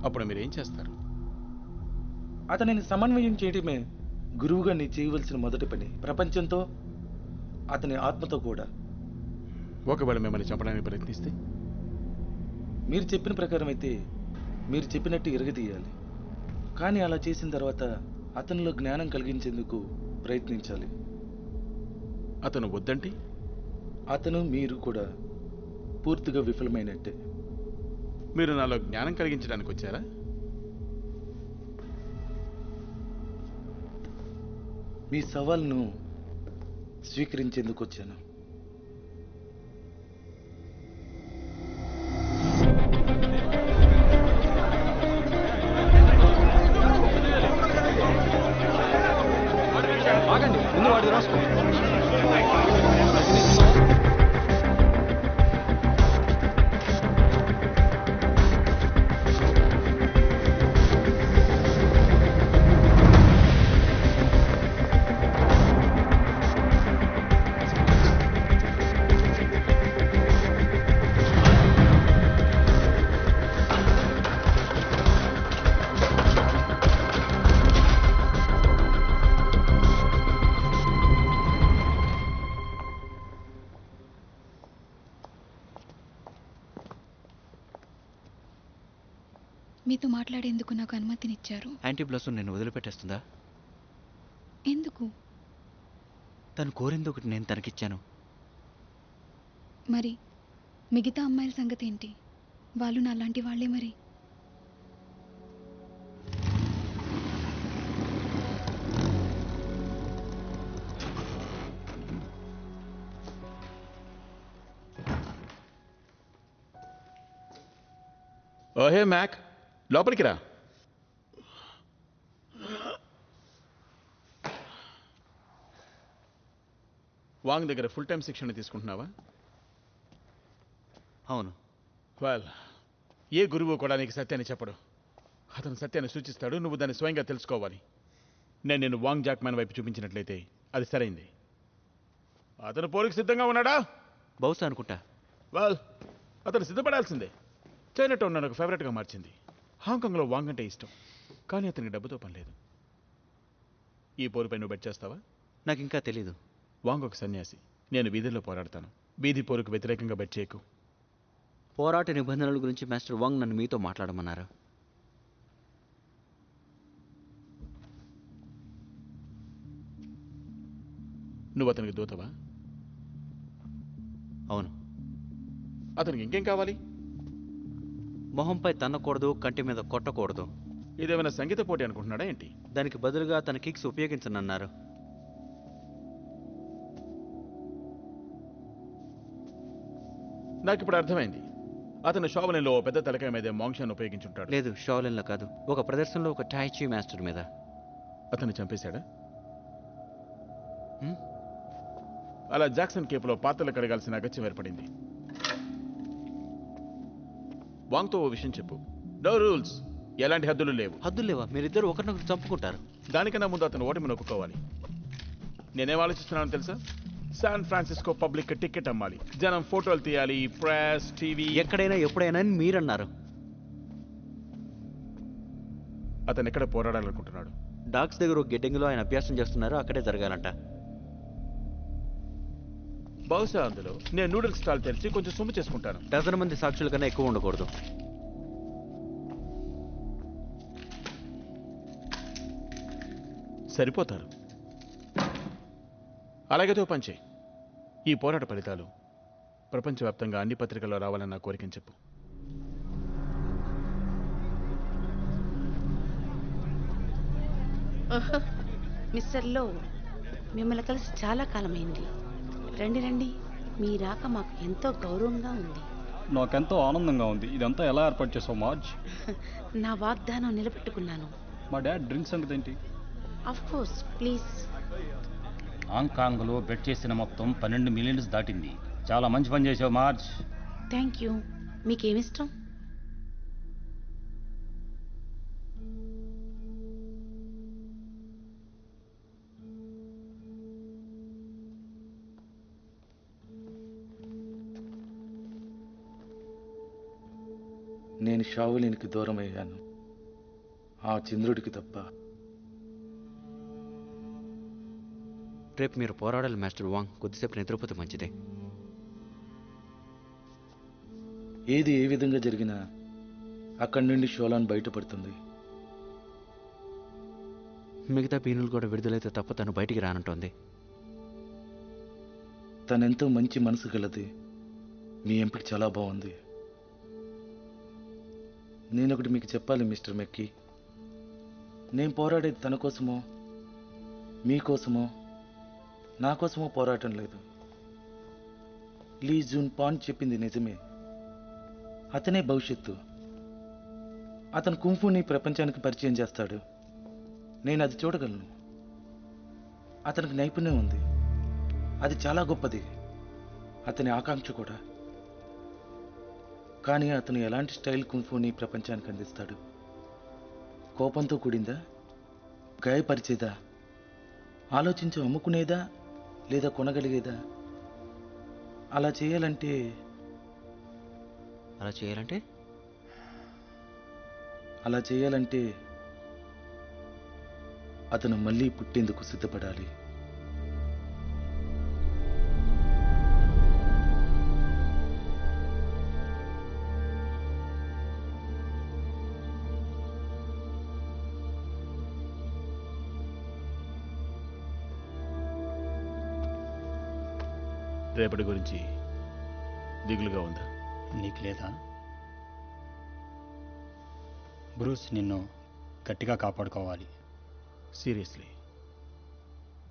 అప్పుడు మీరేం చేస్తారు? అతనిని సమన్వయం చేయడమే గురువుగా నీ చేయవలసిన మొదటి పని. ప్రపంచంతో, అతని ఆత్మతో కూడా. ఒకవేళ మిమ్మల్ని చంపడానికి ప్రయత్నిస్తే? మీరు చెప్పిన ప్రకారం అయితే మీరు చెప్పినట్టు ఇరగదీయాలి. కానీ అలా చేసిన తర్వాత అతనిలో జ్ఞానం కలిగించేందుకు ప్రయత్నించాలి. అతను వద్దంటే అతను మీరు కూడా పూర్తిగా విఫలమైనట్టే. మీరు నాలో జ్ఞానం కలిగించడానికి వచ్చారా? మీ సవాల్ను స్వీకరించేందుకు వచ్చాను. ఆగండి, ముందు వాడిది రాసుకో. మీతో మాట్లాడేందుకు నాకు అనుమతినిచ్చారు. యాంటీ బ్లస్ నేను వదిలిపెట్టేస్తుందా? ఎందుకు? తను కోరింది ఒకటి నేను తనకిచ్చాను. మరి మిగతా అమ్మాయిల సంగతి ఏంటి? వాళ్ళు నాలాంటి వాళ్ళే మరి. ఓహే మ్యాక్, లోపలికి రా. వాంగ్ దగ్గర ఫుల్ టైం శిక్షణ తీసుకుంటున్నావా? అవును. వెల్, ఏ గురువు కూడా నీకు సత్యాన్ని చెప్పడు. అతను సత్యాన్ని సూచిస్తాడు, నువ్వు దాన్ని స్వయంగా తెలుసుకోవాలి. నేను వాంగ్ జాక్మ్యాన్ వైపు చూపించినట్లయితే అది సరైంది. అతను పోరుకు సిద్ధంగా ఉన్నాడా? బహుశా అనుకుంటా. వెల్, అతను సిద్ధపడాల్సిందే. చైనాటౌన్ నాకు ఫేవరెట్గా మార్చింది. హాంకాంగ్లో వాంగ్ అంటే ఇష్టం, కానీ అతనికి డబ్బుతో పని లేదు. ఈ పోరుపై నువ్వు బెట్ చేస్తావా? నాకు ఇంకా తెలీదు. వాంగ్ ఒక సన్యాసి. నేను వీధిలో పోరాడతాను. వీధి పోరుకు వ్యతిరేకంగా బెట్ చేయకు. పోరాట నిబంధనల గురించి మాస్టర్ వాంగ్ నన్ను మీతో మాట్లాడమన్నారు. నువ్వు అతనికి దూతవా? అవును. అతనికి ఇంకేం కావాలి? మొహంపై తన్నకూడదు, కంటి మీద కొట్టకూడదు. ఇదేమైనా సంగీత పోటీ అనుకుంటున్నాడా ఏంటి? దానికి బదులుగా తన కిక్స్ ఉపయోగించనన్నారు. నాకు ఇప్పుడు అర్థమైంది. అతను షావలిన్లో పెద్ద తలకాయ మీద మాంగ్షాన్ని ఉపయోగించుంటాడు. లేదు, షావలిన్లో కాదు. ఒక ప్రదర్శనలో ఒక టైచీ మాస్టర్ మీద. అతన్ని చంపేశాడా? అలా జాక్సన్ కేపులో పాత్రలు కడగాల్సిన అగత్యం ఏర్పడింది. వాంగ్తో ఓ విషయం చెప్పు. నో రూల్స్, ఎలాంటి హద్దులు లేవు. హద్దులు లేవా? మీరిద్దరు ఒకరినొకరు చంపుకుంటారు. దానికన్నా ముందు అతను ఓటమి నొక్కుకోవాలి. నేనేం ఆలోచిస్తున్నాను తెలుసా? శాన్ ఫ్రాన్సిస్కో పబ్లిక్ టికెట్ అమ్మాలి, జనం ఫోటోలు తీయాలి, ప్రెస్, టీవీ. ఎక్కడైనా ఎప్పుడైనా అని మీరన్నారు. అతను ఎక్కడ పోరాడాలనుకుంటున్నాడు? డాక్స్ దగ్గర ఒక గిడ్డంగిలో ఆయన అభ్యాసం చేస్తున్నారు, అక్కడే జరగాలంట. బహుశా అందులో నేను నూడిల్స్ స్టాల్ తెరిచి కొంచెం సొమ్ము చేసుకుంటాను. డజన్ మంది సాక్షుల కన్నా ఎక్కువ ఉండకూడదు. సరిపోతారు. అలాగైతే ఓ పని చేయి. ఈ పోరాట ఫలితాలు ప్రపంచవ్యాప్తంగా అన్ని పత్రికల్లో రావాలని నా కోరికని చెప్పు. మిస్టర్ లో, మిమ్మల్ని కలిసి చాలా కాలమైంది. రండి రండి, మీ రాక మాకు ఎంతో గౌరవంగా ఉంది. నాకెంతో ఆనందంగా ఉంది. ఇదంతా ఎలా ఏర్పాటు చేసావు మార్జ్? నా వాగ్దానం నిలబెట్టుకున్నాను. మా డాడ్ డ్రింక్స్ సంగతి ఏంటి? Of course, please. హాంకాంగ్లో బెట్ చేసిన మొత్తం 12 మిలియన్స్ దాటింది. చాలా మంచి పని చేసావు మార్జ్. Thank you. మీకేమిష్టం? నేను షావులినికి దూరం అయ్యాను, ఆ చంద్రుడికి తప్ప. రేపు మీరు పోరాడాలి మాస్టర్ వాంగ్. కొద్దిసేపు నిద్రపోతే మంచిదే. ఏది ఏ విధంగా జరిగినా అక్కడి నుండి షోలాన్ బయటపడుతుంది. మిగతా పీనులు కూడా విడుదలైతే తప్ప తను బయటికి రానంటోంది. తనెంతో మంచి మనసు గలది. మీ ఎంపిక చాలా బాగుంది. నేనొకటి మీకు చెప్పాలి మిస్టర్ మెక్కీ. నేను పోరాడేది తన కోసమో, మీకోసమో, నా కోసమో పోరాటం లేదు. లీ జూన్ పాన్ చెప్పింది నిజమే. అతనే భవిష్యత్తు. అతను కుంఫుని ప్రపంచానికి పరిచయం చేస్తాడు. నేను అది చూడగలను. అతనికి నైపుణ్యం ఉంది, అది చాలా గొప్పది. అతని ఆకాంక్ష కూడా. కానీ అతను ఎలాంటి స్టైల్ కుంఫుని ప్రపంచానికి అందిస్తాడు? కోపంతో కూడిందా, గాయపరిచేదా, ఆలోచించి అమ్ముకునేదా, లేదా కొనగలిగేదా? అలా చేయాలంటే అలా చేయాలంటే అతను మళ్ళీ పుట్టేందుకు సిద్ధపడాలి. రేపటి గురించి దిగులుగా ఉందా? నీకు లేదా? బ్రూస్ నిన్ను గట్టిగా కాపాడుకోవాలి. సీరియస్లీ,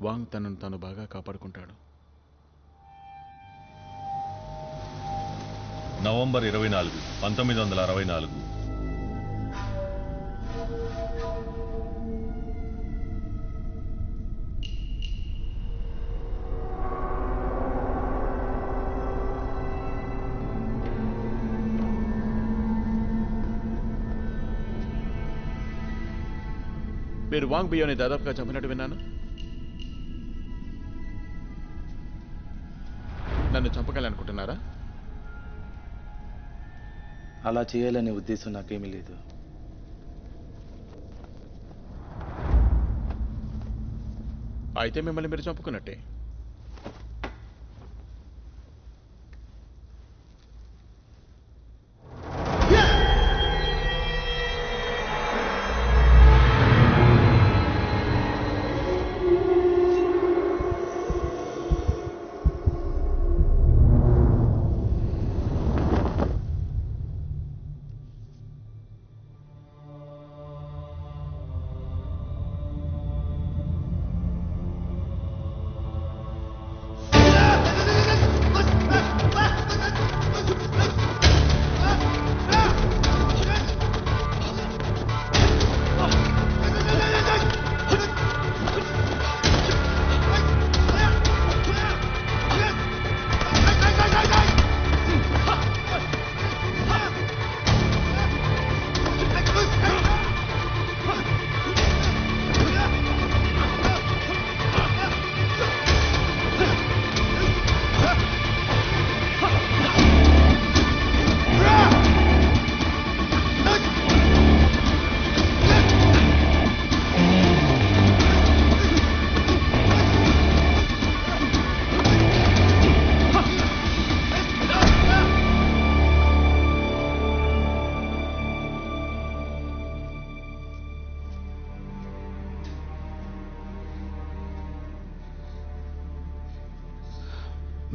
వాంగ్ తనను తాను బాగా కాపాడుకుంటాడు. నవంబర్ 24, 1964. మీరు వాంగ్ బియోని దాదాపుగా చంపినట్టు విన్నాను. నన్ను చంపగలనుకుంటున్నారా? అలా చేయాలనే ఉద్దేశం నాకేమీ లేదు. అయితే మిమ్మల్ని మీరు చంపుకున్నట్టే.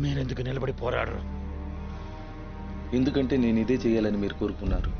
మీరెందుకు నిలబడి పోరాడరు? ఎందుకంటే నేను ఇదే చేయాలని మీరు కోరుకున్నారు.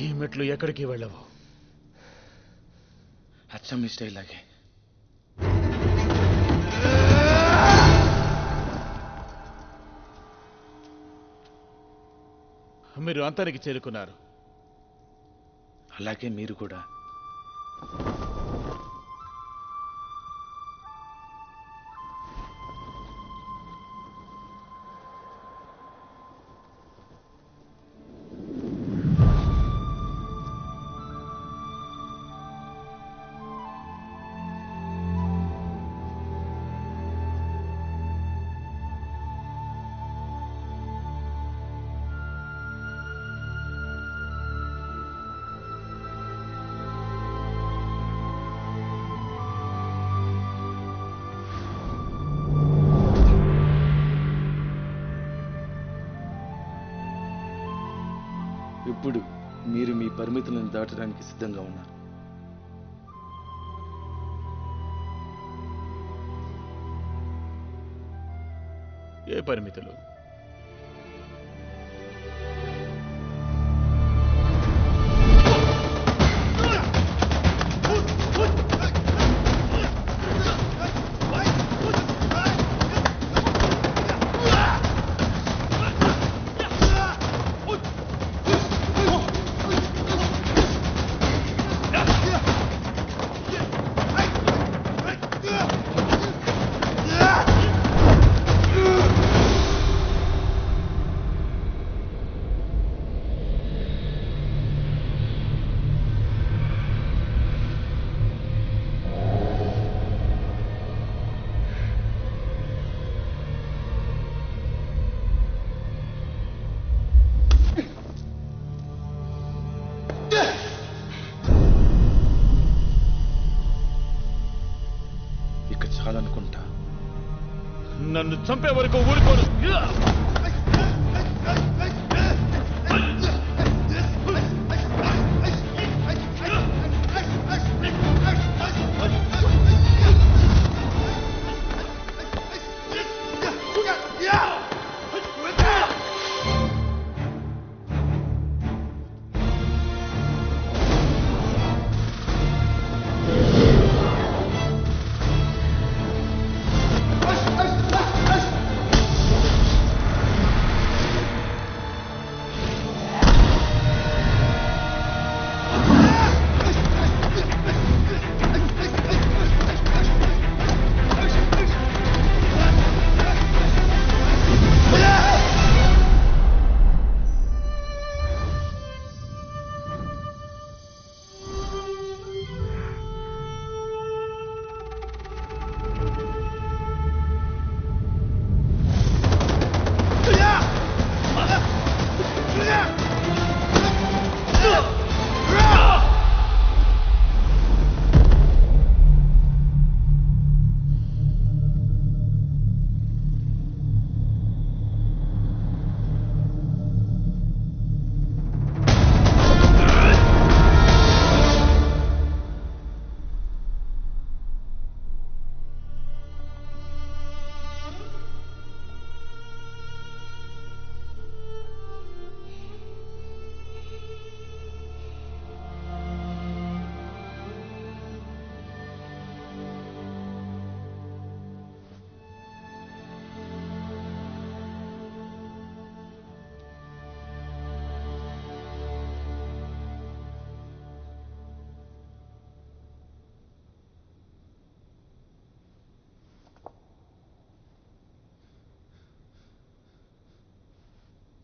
ఈ మెట్లు ఎక్కడికి వెళ్ళవు. అచ్చం మీ స్టైల్ లాగే. మీరు అంతానికి చేరుకున్నారు. అలాగే మీరు కూడా. ఇప్పుడు మీరు మీ పరిమితులను దాటడానికి సిద్ధంగా ఉన్నారు. ఏ పరిమితులు? చాలనుకుంటా. నన్ను చంపే వరకు ఊరుకోను.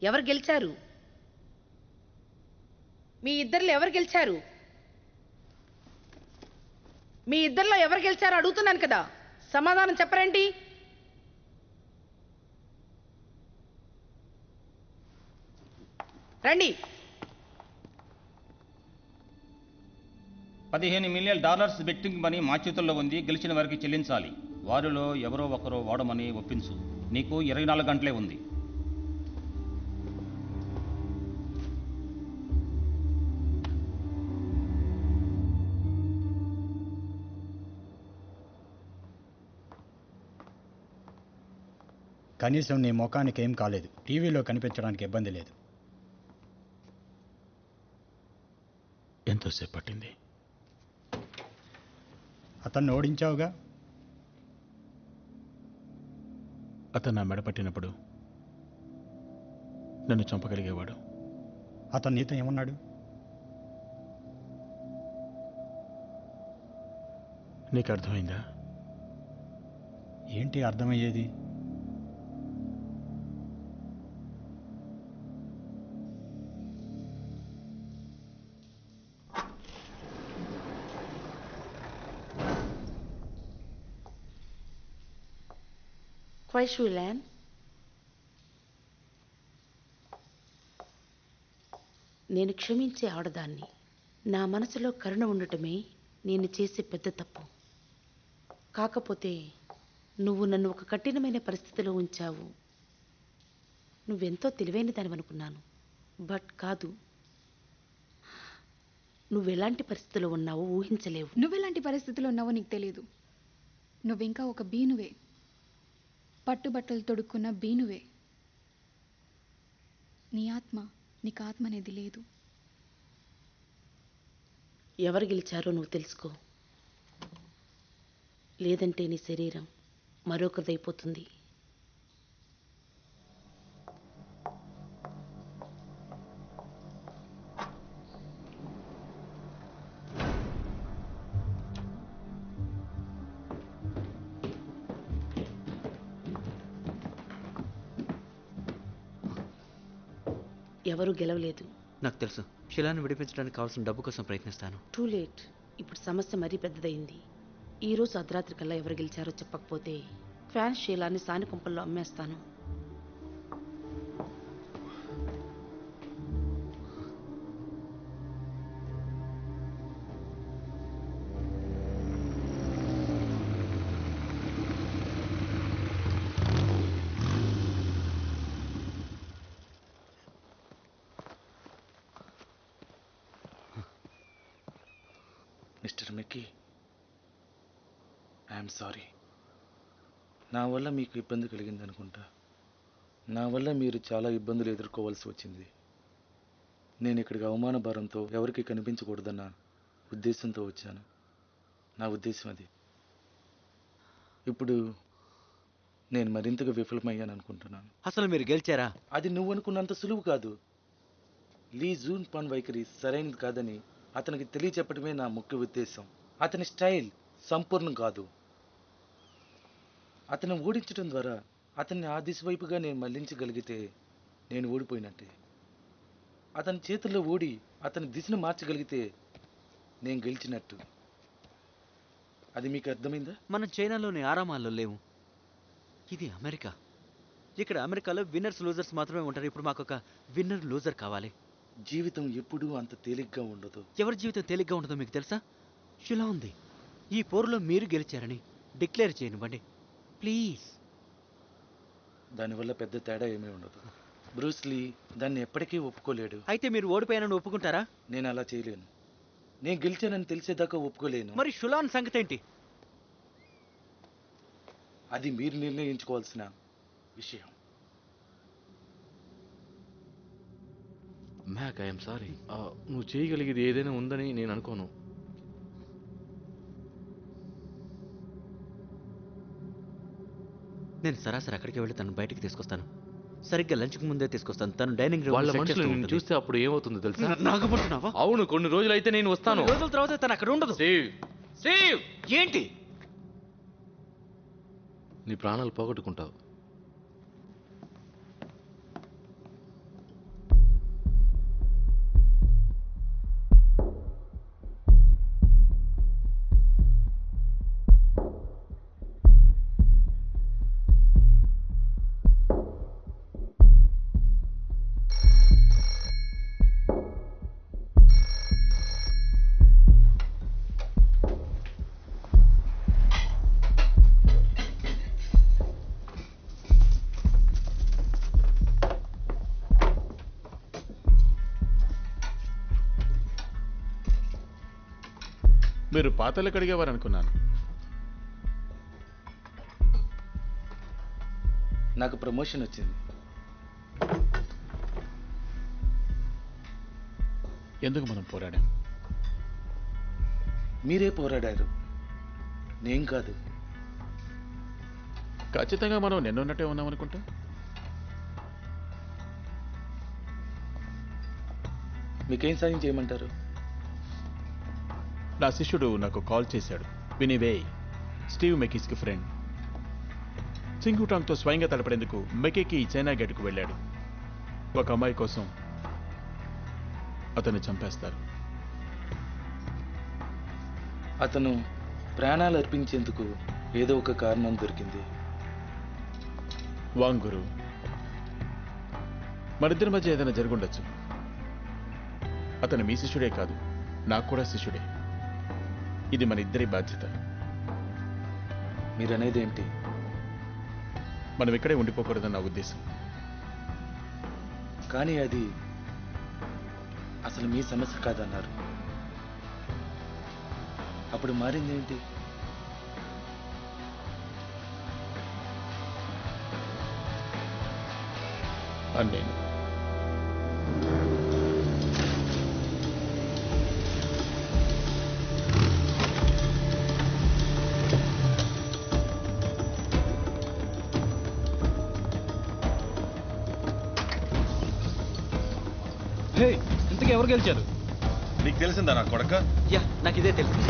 ఎవరు గెలిచారు? మీ ఇద్దరిలో ఎవరు గెలిచారు? మీ ఇద్దరిలో ఎవరు గెలిచారో అడుగుతున్నాను కదా, సమాధానం చెప్పరేంటి? రండి. $15 మిలియన్ బెట్టింగ్ మనీ మా చేతుల్లో ఉంది. గెలిచిన వారికి చెల్లించాలి. వారిలో ఎవరో ఒకరు వాడమని ఒప్పించు. నీకు 24 గంటలే ఉంది. కనీసం నీ ముఖానికి ఏం కాలేదు. టీవీలో కనిపించడానికి ఇబ్బంది లేదు. ఎంతోసేపు పట్టింది? అతన్ని ఓడించావుగా. అతను నా మెడ పట్టినప్పుడు నన్ను చంపగలిగేవాడు. అతను నీతో ఏమన్నాడు? నీకు అర్థమైందా? ఏంటి అర్థమయ్యేది? క్వైషులాన్, నేను క్షమించే ఆడదాన్ని. నా మనసులో కరుణ ఉండటమే నేను చేసే పెద్ద తప్పు. కాకపోతే నువ్వు నన్ను ఒక కఠినమైన పరిస్థితిలో ఉంచావు. నువ్వెంతో తెలివైన దానివనుకున్నాను, బట్ కాదు. నువ్వెలాంటి పరిస్థితిలో ఉన్నావో ఊహించలేవు. నువ్వెలాంటి పరిస్థితిలో ఉన్నావో నీకు తెలియదు. నువ్వింకా ఒక బీనువే, పట్టుబట్టలు తొడుక్కున్న బీనువే. నీ ఆత్మ, నీకు ఆత్మ అనేది లేదు. ఎవరు గెలిచారో నువ్వు తెలుసుకో, లేదంటే నీ శరీరం మరొకరిదైపోతుంది. ఎవరు గెలవలేదు. నాకు తెలుసు. శిలాన్ని విడిపించడానికి కావాల్సిన డబ్బు కోసం ప్రయత్నిస్తాను. Too late. ఇప్పుడు సమస్య మరీ పెద్దదైంది. ఈరోజు అర్ధరాత్రి కల్లా ఎవరు గెలిచారో చెప్పకపోతే ఫ్యాన్స్ శీలాన్ని సానికొంపల్లో అమ్మేస్తాను. Mister Mickey, I'm sorry. నా వల్ల మీకు ఇబ్బంది కలిగింది అనుకుంటా. నా వల్ల మీరు చాలా ఇబ్బందులు ఎదుర్కోవాల్సి వచ్చింది. నేను ఇక్కడికి అవమాన భారంతో ఎవరికి కనిపించకూడదన్న ఉద్దేశంతో వచ్చాను. నా ఉద్దేశం అది. ఇప్పుడు నేను మరింతగా విఫలమయ్యాను అనుకుంటున్నాను. అసలు మీరు గెలిచారా? అది నువ్వు అనుకున్నంత సులువు కాదు. లీ జూన్ పాన్ వైఖరి సరైనది కాదని అతనికి తెలియచెప్పటమే నా ముఖ్య ఉద్దేశం. అతని స్టైల్ సంపూర్ణం కాదు. అతన్ని ఓడించడం ద్వారా అతన్ని ఆ దిశ వైపుగా నేను మళ్లించగలిగితే నేను ఓడిపోయినట్టే. అతని చేతుల్లో ఓడి అతని దిశను మార్చగలిగితే నేను గెలిచినట్టు. అది మీకు అర్థమైందా? మనం చైనాలోని ఆరామాల్లో లేవు. ఇది అమెరికా. ఇక్కడ అమెరికాలో విన్నర్స్ లూజర్స్ మాత్రమే ఉంటారు. ఇప్పుడు మాకు ఒక విన్నర్ లూజర్ కావాలి. జీవితం ఎప్పుడూ అంత తేలిగ్గా ఉండదు. ఎవరి జీవితం తేలిగ్గా ఉండదో మీకు తెలుసా? శిలా ఉంది. ఈ పోరులో మీరు గెలిచారని డిక్లేర్ చేయనివ్వండి ప్లీజ్. దానివల్ల పెద్ద తేడా ఏమీ ఉండదు. బ్రూస్ లీ దాన్ని ఎప్పటికీ ఒప్పుకోలేడు. అయితే మీరు ఓడిపోయానని ఒప్పుకుంటారా? నేను అలా చేయలేను. నేను గెలిచానని తెలిసేదాకా ఒప్పుకోలేను. మరి షులాన్ సంగతి ఏంటి? అది మీరు నిర్ణయించుకోవాల్సిన విషయం. Mac, I'm sorry. నువ్వు చేయగలిగేది ఏదైనా ఉందని నేను అనుకోను. నేను సరాసరి అక్కడికి వెళ్ళి తను బయటికి తీసుకొస్తాను. సరిగ్గా లంచ్కి ముందే తీసుకొస్తాను. తను డైనింగ్ రూమ్ వాళ్ళ మనుషులు నేను చూస్తే అప్పుడు ఏమవుతుందో తెలుసా? నాగపడుతున్నావా? అవును, కొన్ని రోజులైతే నేను వస్తాను. రోజుల తర్వాత తను అక్కడ ఉండదు. సేవ్ ఏంటి? నీ ప్రాణాలు పోగొట్టుకుంటావు. మీరు పాతలు కడిగేవారు అనుకున్నాను. నాకు ప్రమోషన్ వచ్చింది. ఎందుకు మనం పోరాడాం? మీరే పోరాడారు, నేను కాదు. ఖచ్చితంగా మనం నిన్నున్నట్టే ఉన్నాం అనుకుంటా. మీకేం సాయం చేయమంటారు? నా శిష్యుడు నాకు కాల్ చేశాడు. వినివే, స్టీవ్ మెకీస్కి ఫ్రెండ్. సింగుటాంగ్తో స్వయంగా తలపడేందుకు మెకీకి చైనా గేట్కు వెళ్ళాడు. ఒక అమ్మాయి కోసం అతన్ని చంపేస్తారు. అతను ప్రాణాలు అర్పించేందుకు ఏదో ఒక కారణం దొరికింది. వాంగ్ గురు, మరిద్దరి మధ్య ఏదైనా జరుగుండొచ్చు. అతను మీ శిష్యుడే కాదు, నాకు కూడా శిష్యుడే. ఇది మన ఇద్దరి బాధ్యత. మీరనేది ఏంటి? మనం ఇక్కడే ఉండిపోకూడదని నా ఉద్దేశం. కానీ అది అసలు మీ సమస్య కాదన్నారు. అప్పుడు మారిందేంటి? నేను ఇంతకీ ఎవరు గెలిచారు? నీకు తెలిసిందా నా కొడక? యా, నాకు ఇదే తెలుసు.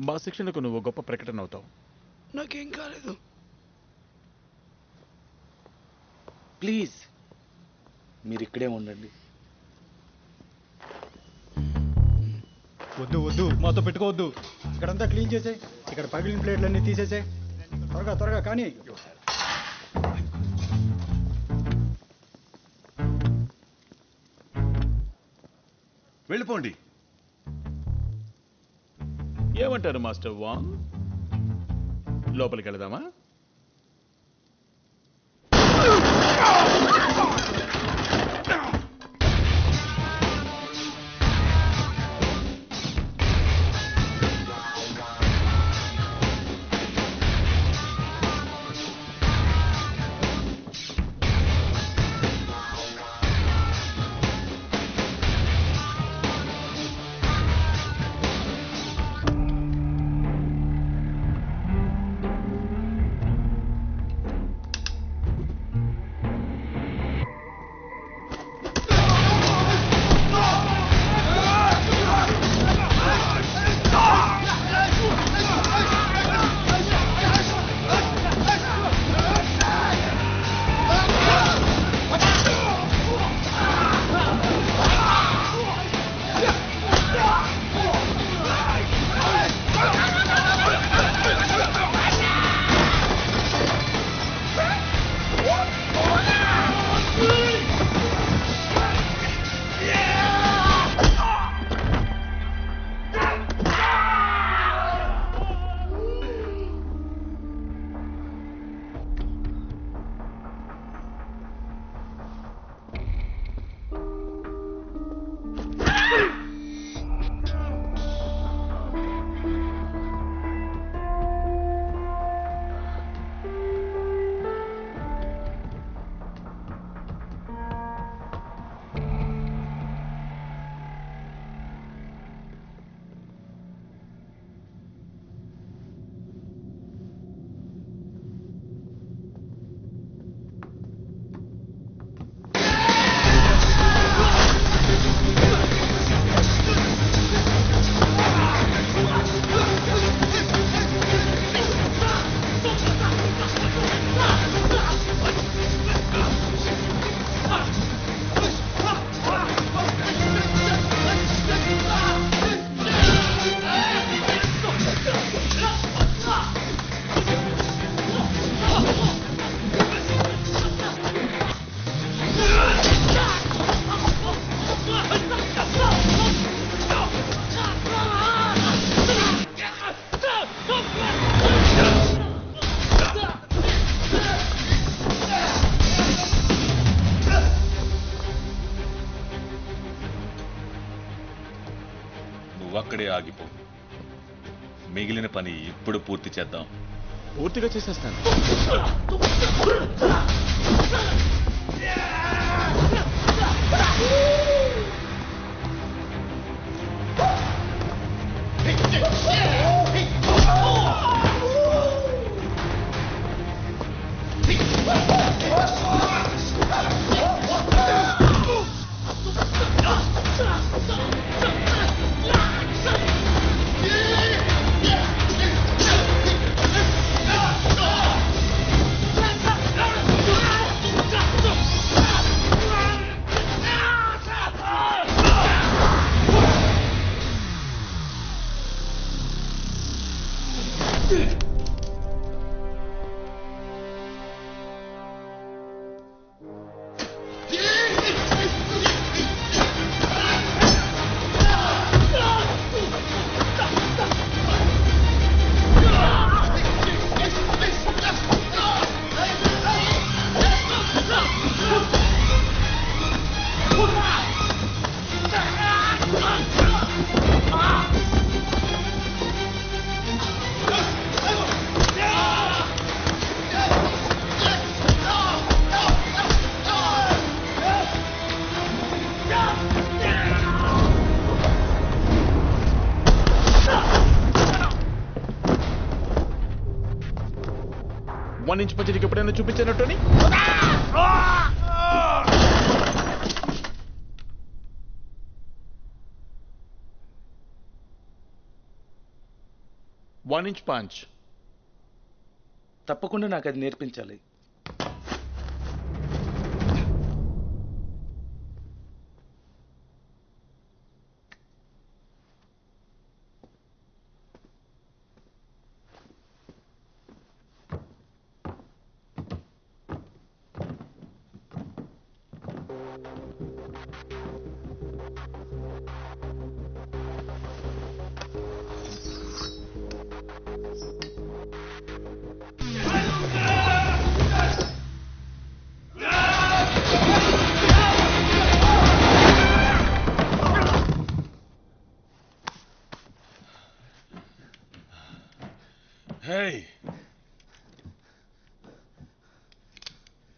మా శిక్షణకు నువ్వు గొప్ప ప్రకటన అవుతావు. నాకేం కాలేదు. ప్లీజ్ మీరు ఇక్కడే ఉండండి. వద్దు వద్దు, మాతో పెట్టుకోవద్దు. ఇక్కడంతా క్లీన్ చేసే, ఇక్కడ పగిలిన ప్లేట్లన్నీ తీసేసే. త్వరగా త్వరగా కానీ. వెళ్ళిపోండి. ఏమంటారు మాస్టర్ వాంగ్? లోపలికి వెళదామా? అక్కడే ఆగిపో. మిగిలిన పని ఇప్పుడు పూర్తి చేద్దాం. పూర్తిగా చేసేస్తాను. వన్ ఇంచ్ పంచ్ నీకు ఎప్పుడైనా చూపించినట్టుని? One inch punch. తప్పకుండా నాకు అది నేర్పించాలి.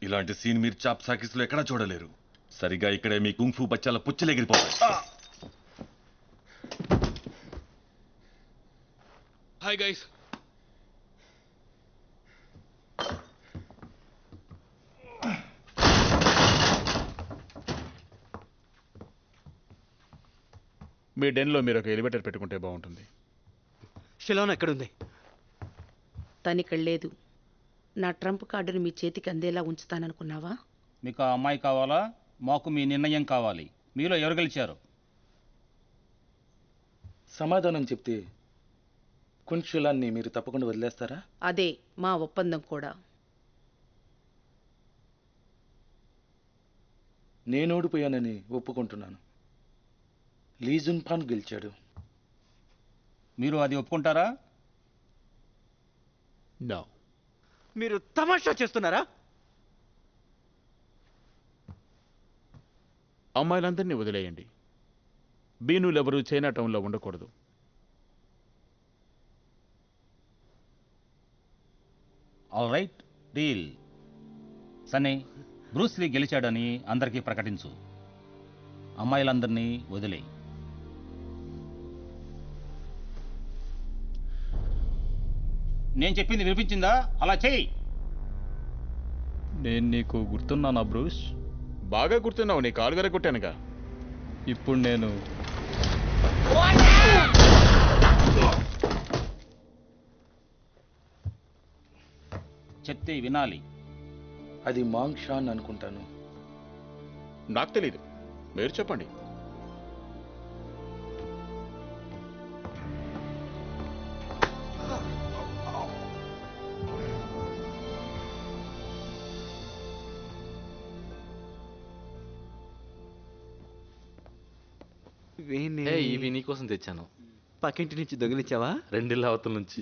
ఇలాంటి సీన్ మీరు చాప్ సాకిస్లో ఎక్కడా చూడలేరు. సరిగా ఇక్కడే మీ కుంఫు బచ్చాల పుచ్చలెగిరిపోతాయి. Hi guys. మీ డెన్లో మీరు ఒక ఎలివేటర్ పెట్టుకుంటే బాగుంటుంది. షిలోన్ ఎక్కడుంది? తనిక్కడ లేదు. నా ట్రంప్ కార్డుని మీ చేతికి అందేలా ఉంచుతాననుకున్నావా? మీకు ఆ అమ్మాయి కావాలా? మాకు మీ నిర్ణయం కావాలి. మీలో ఎవరు గెలిచారు? సమాధానం చెప్తే కుంషులాన్ని మీరు తప్పకుండా వదిలేస్తారా? అదే మా ఒప్పందం కూడా. నేను ఓడిపోయానని ఒప్పుకుంటున్నాను. లీజున్ పాన్ గెలిచాడు. మీరు అది ఒప్పుకుంటారా? నో. మీరు తమాషా చేస్తున్నారా? అమ్మాయిలందరినీ వదిలేయండి. బీనులెవరూ చైనా టౌన్లో ఉండకూడదు. All right, deal. Sunny, Bruce Lee గెలిచాడని అందరికీ ప్రకటించు. అమ్మాయిలందరినీ వదిలేయి. నేను చెప్పింది వినిపించిందా? అలా చెయ్యి. నేను నీకు గుర్తున్నానా బ్రూస్? బాగా గుర్తున్నావు. నీ కాలు గర కొట్టానుగా. ఇప్పుడు నేను చెప్తే వినాలి. అది మాంగ్ షాన్ అనుకుంటాను. నాకు తెలీదు, మీరు చెప్పండి. ఇవి నీకోసం తెచ్చాను. పక్కింటి నుంచి దొంగిలించావా? 2 ఇళ్ళ అవతల నుంచి.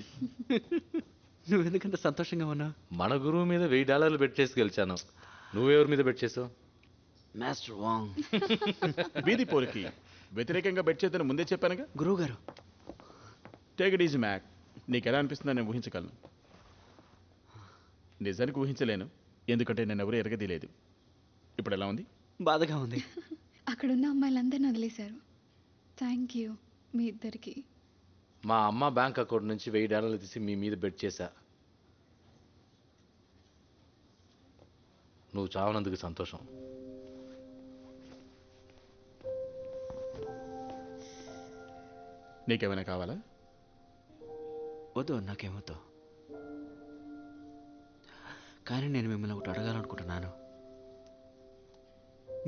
నువ్వెందుకంత సంతోషంగా ఉన్నావు? మన గురువు మీద $1000 బెట్ చేసి గెలిచాను. నువ్వెవరి మీద బెట్ చేసావు? మాస్టర్ వాంగ్. వీధి పోలికి వ్యతిరేకంగా బెట్ చేద్దని ముందే చెప్పానుగా. గురువుగారు టేక్ ఇట్ ఈజీ మ్యాక్. నీకు ఎలా అనిపిస్తుందో నేను ఊహించగలను. నిజానికి ఊహించలేను, ఎందుకంటే నేను ఎవరు ఎరగదీయలేదు. ఇప్పుడు ఎలా ఉంది? బాధగా ఉంది. అక్కడున్న అమ్మాయిలందరిని వదిలేశారు. థ్యాంక్ యూ మీ ఇద్దరికి. మా అమ్మ బ్యాంక్ అకౌంట్ నుంచి $1000 తీసి మీ మీద బెట్ చేశా. నువ్వు చావనందుకు సంతోషం. నీకేమైనా కావాలా? వద్దు, నాకేమొద్దు. కానీ నేను మిమ్మల్ని ఒకటి అడగాలనుకుంటున్నాను.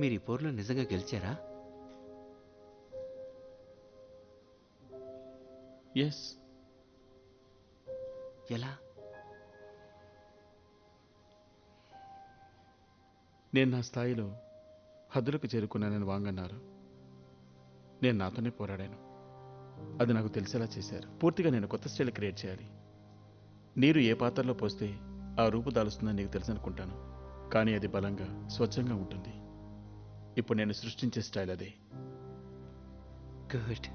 మీరు ఈ పోరులో నిజంగా గెలిచారా? ఎస్. ఎలా? నేను నా స్థాయిలో హద్దులకు చేరుకున్నానని వాంగ్ అన్నారు. నేను నాతోనే పోరాడాను. అది నాకు తెలిసేలా చేశారు. పూర్తిగా నేను కొత్త స్టైల్ క్రియేట్ చేయాలి. నీరు ఏ పాత్రలో పోస్తే ఆ రూపు దాలుస్తుందని నీకు తెలుసు అనుకుంటాను, కానీ అది బలంగా స్వచ్ఛంగా ఉంటుంది. ఇప్పుడు నేను సృష్టించే స్టైల్ అదే. గుడ్.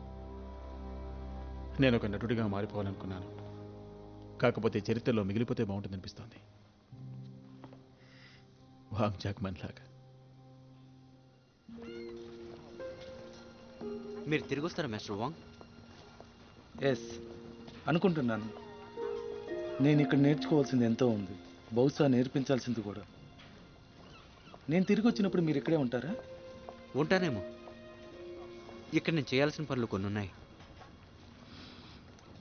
నేను ఒక నటుడిగా మారిపోవాలనుకున్నాను, కాకపోతే చరిత్రలో మిగిలిపోతే బాగుంటుందనిపిస్తోంది. వాంగ్ జాక్మన్ లాగా. మీరు తిరిగి వస్తారా మాస్టర్ వాంగ్? ఎస్ అనుకుంటున్నాను. నేను ఇక్కడ నేర్చుకోవాల్సింది ఎంతో ఉంది, బహుశా నేర్పించాల్సింది కూడా. నేను తిరిగి వచ్చినప్పుడు మీరు ఇక్కడే ఉంటారా? ఉంటానేమో. ఇక్కడ నేను చేయాల్సిన పనులు కొన్ని ఉన్నాయి.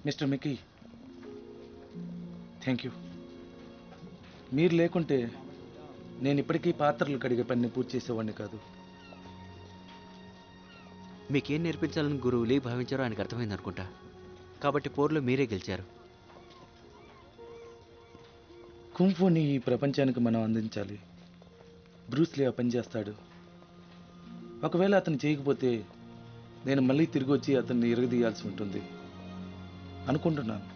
Mister Mickey, thank you. మీరు లేకుంటే నేను ఇప్పటికీ పాత్రలు కడిగే పనిని పూర్తి చేసేవాడిని కాదు. మీకేం నేర్పించాలని గురువు లీ భావించారో ఆయనకు అర్థమైంది అనుకుంటా. కాబట్టి పోర్లో మీరే గెలిచారు. కుంఫుని ఈ ప్రపంచానికి మనం అందించాలి. బ్రూస్ లీ ఆ పని చేస్తాడు. ఒకవేళ అతను చేయకపోతే నేను మళ్ళీ తిరిగి వచ్చి అతన్ని ఎరగదీయాల్సి ఉంటుంది అనుకుంటున్నాను.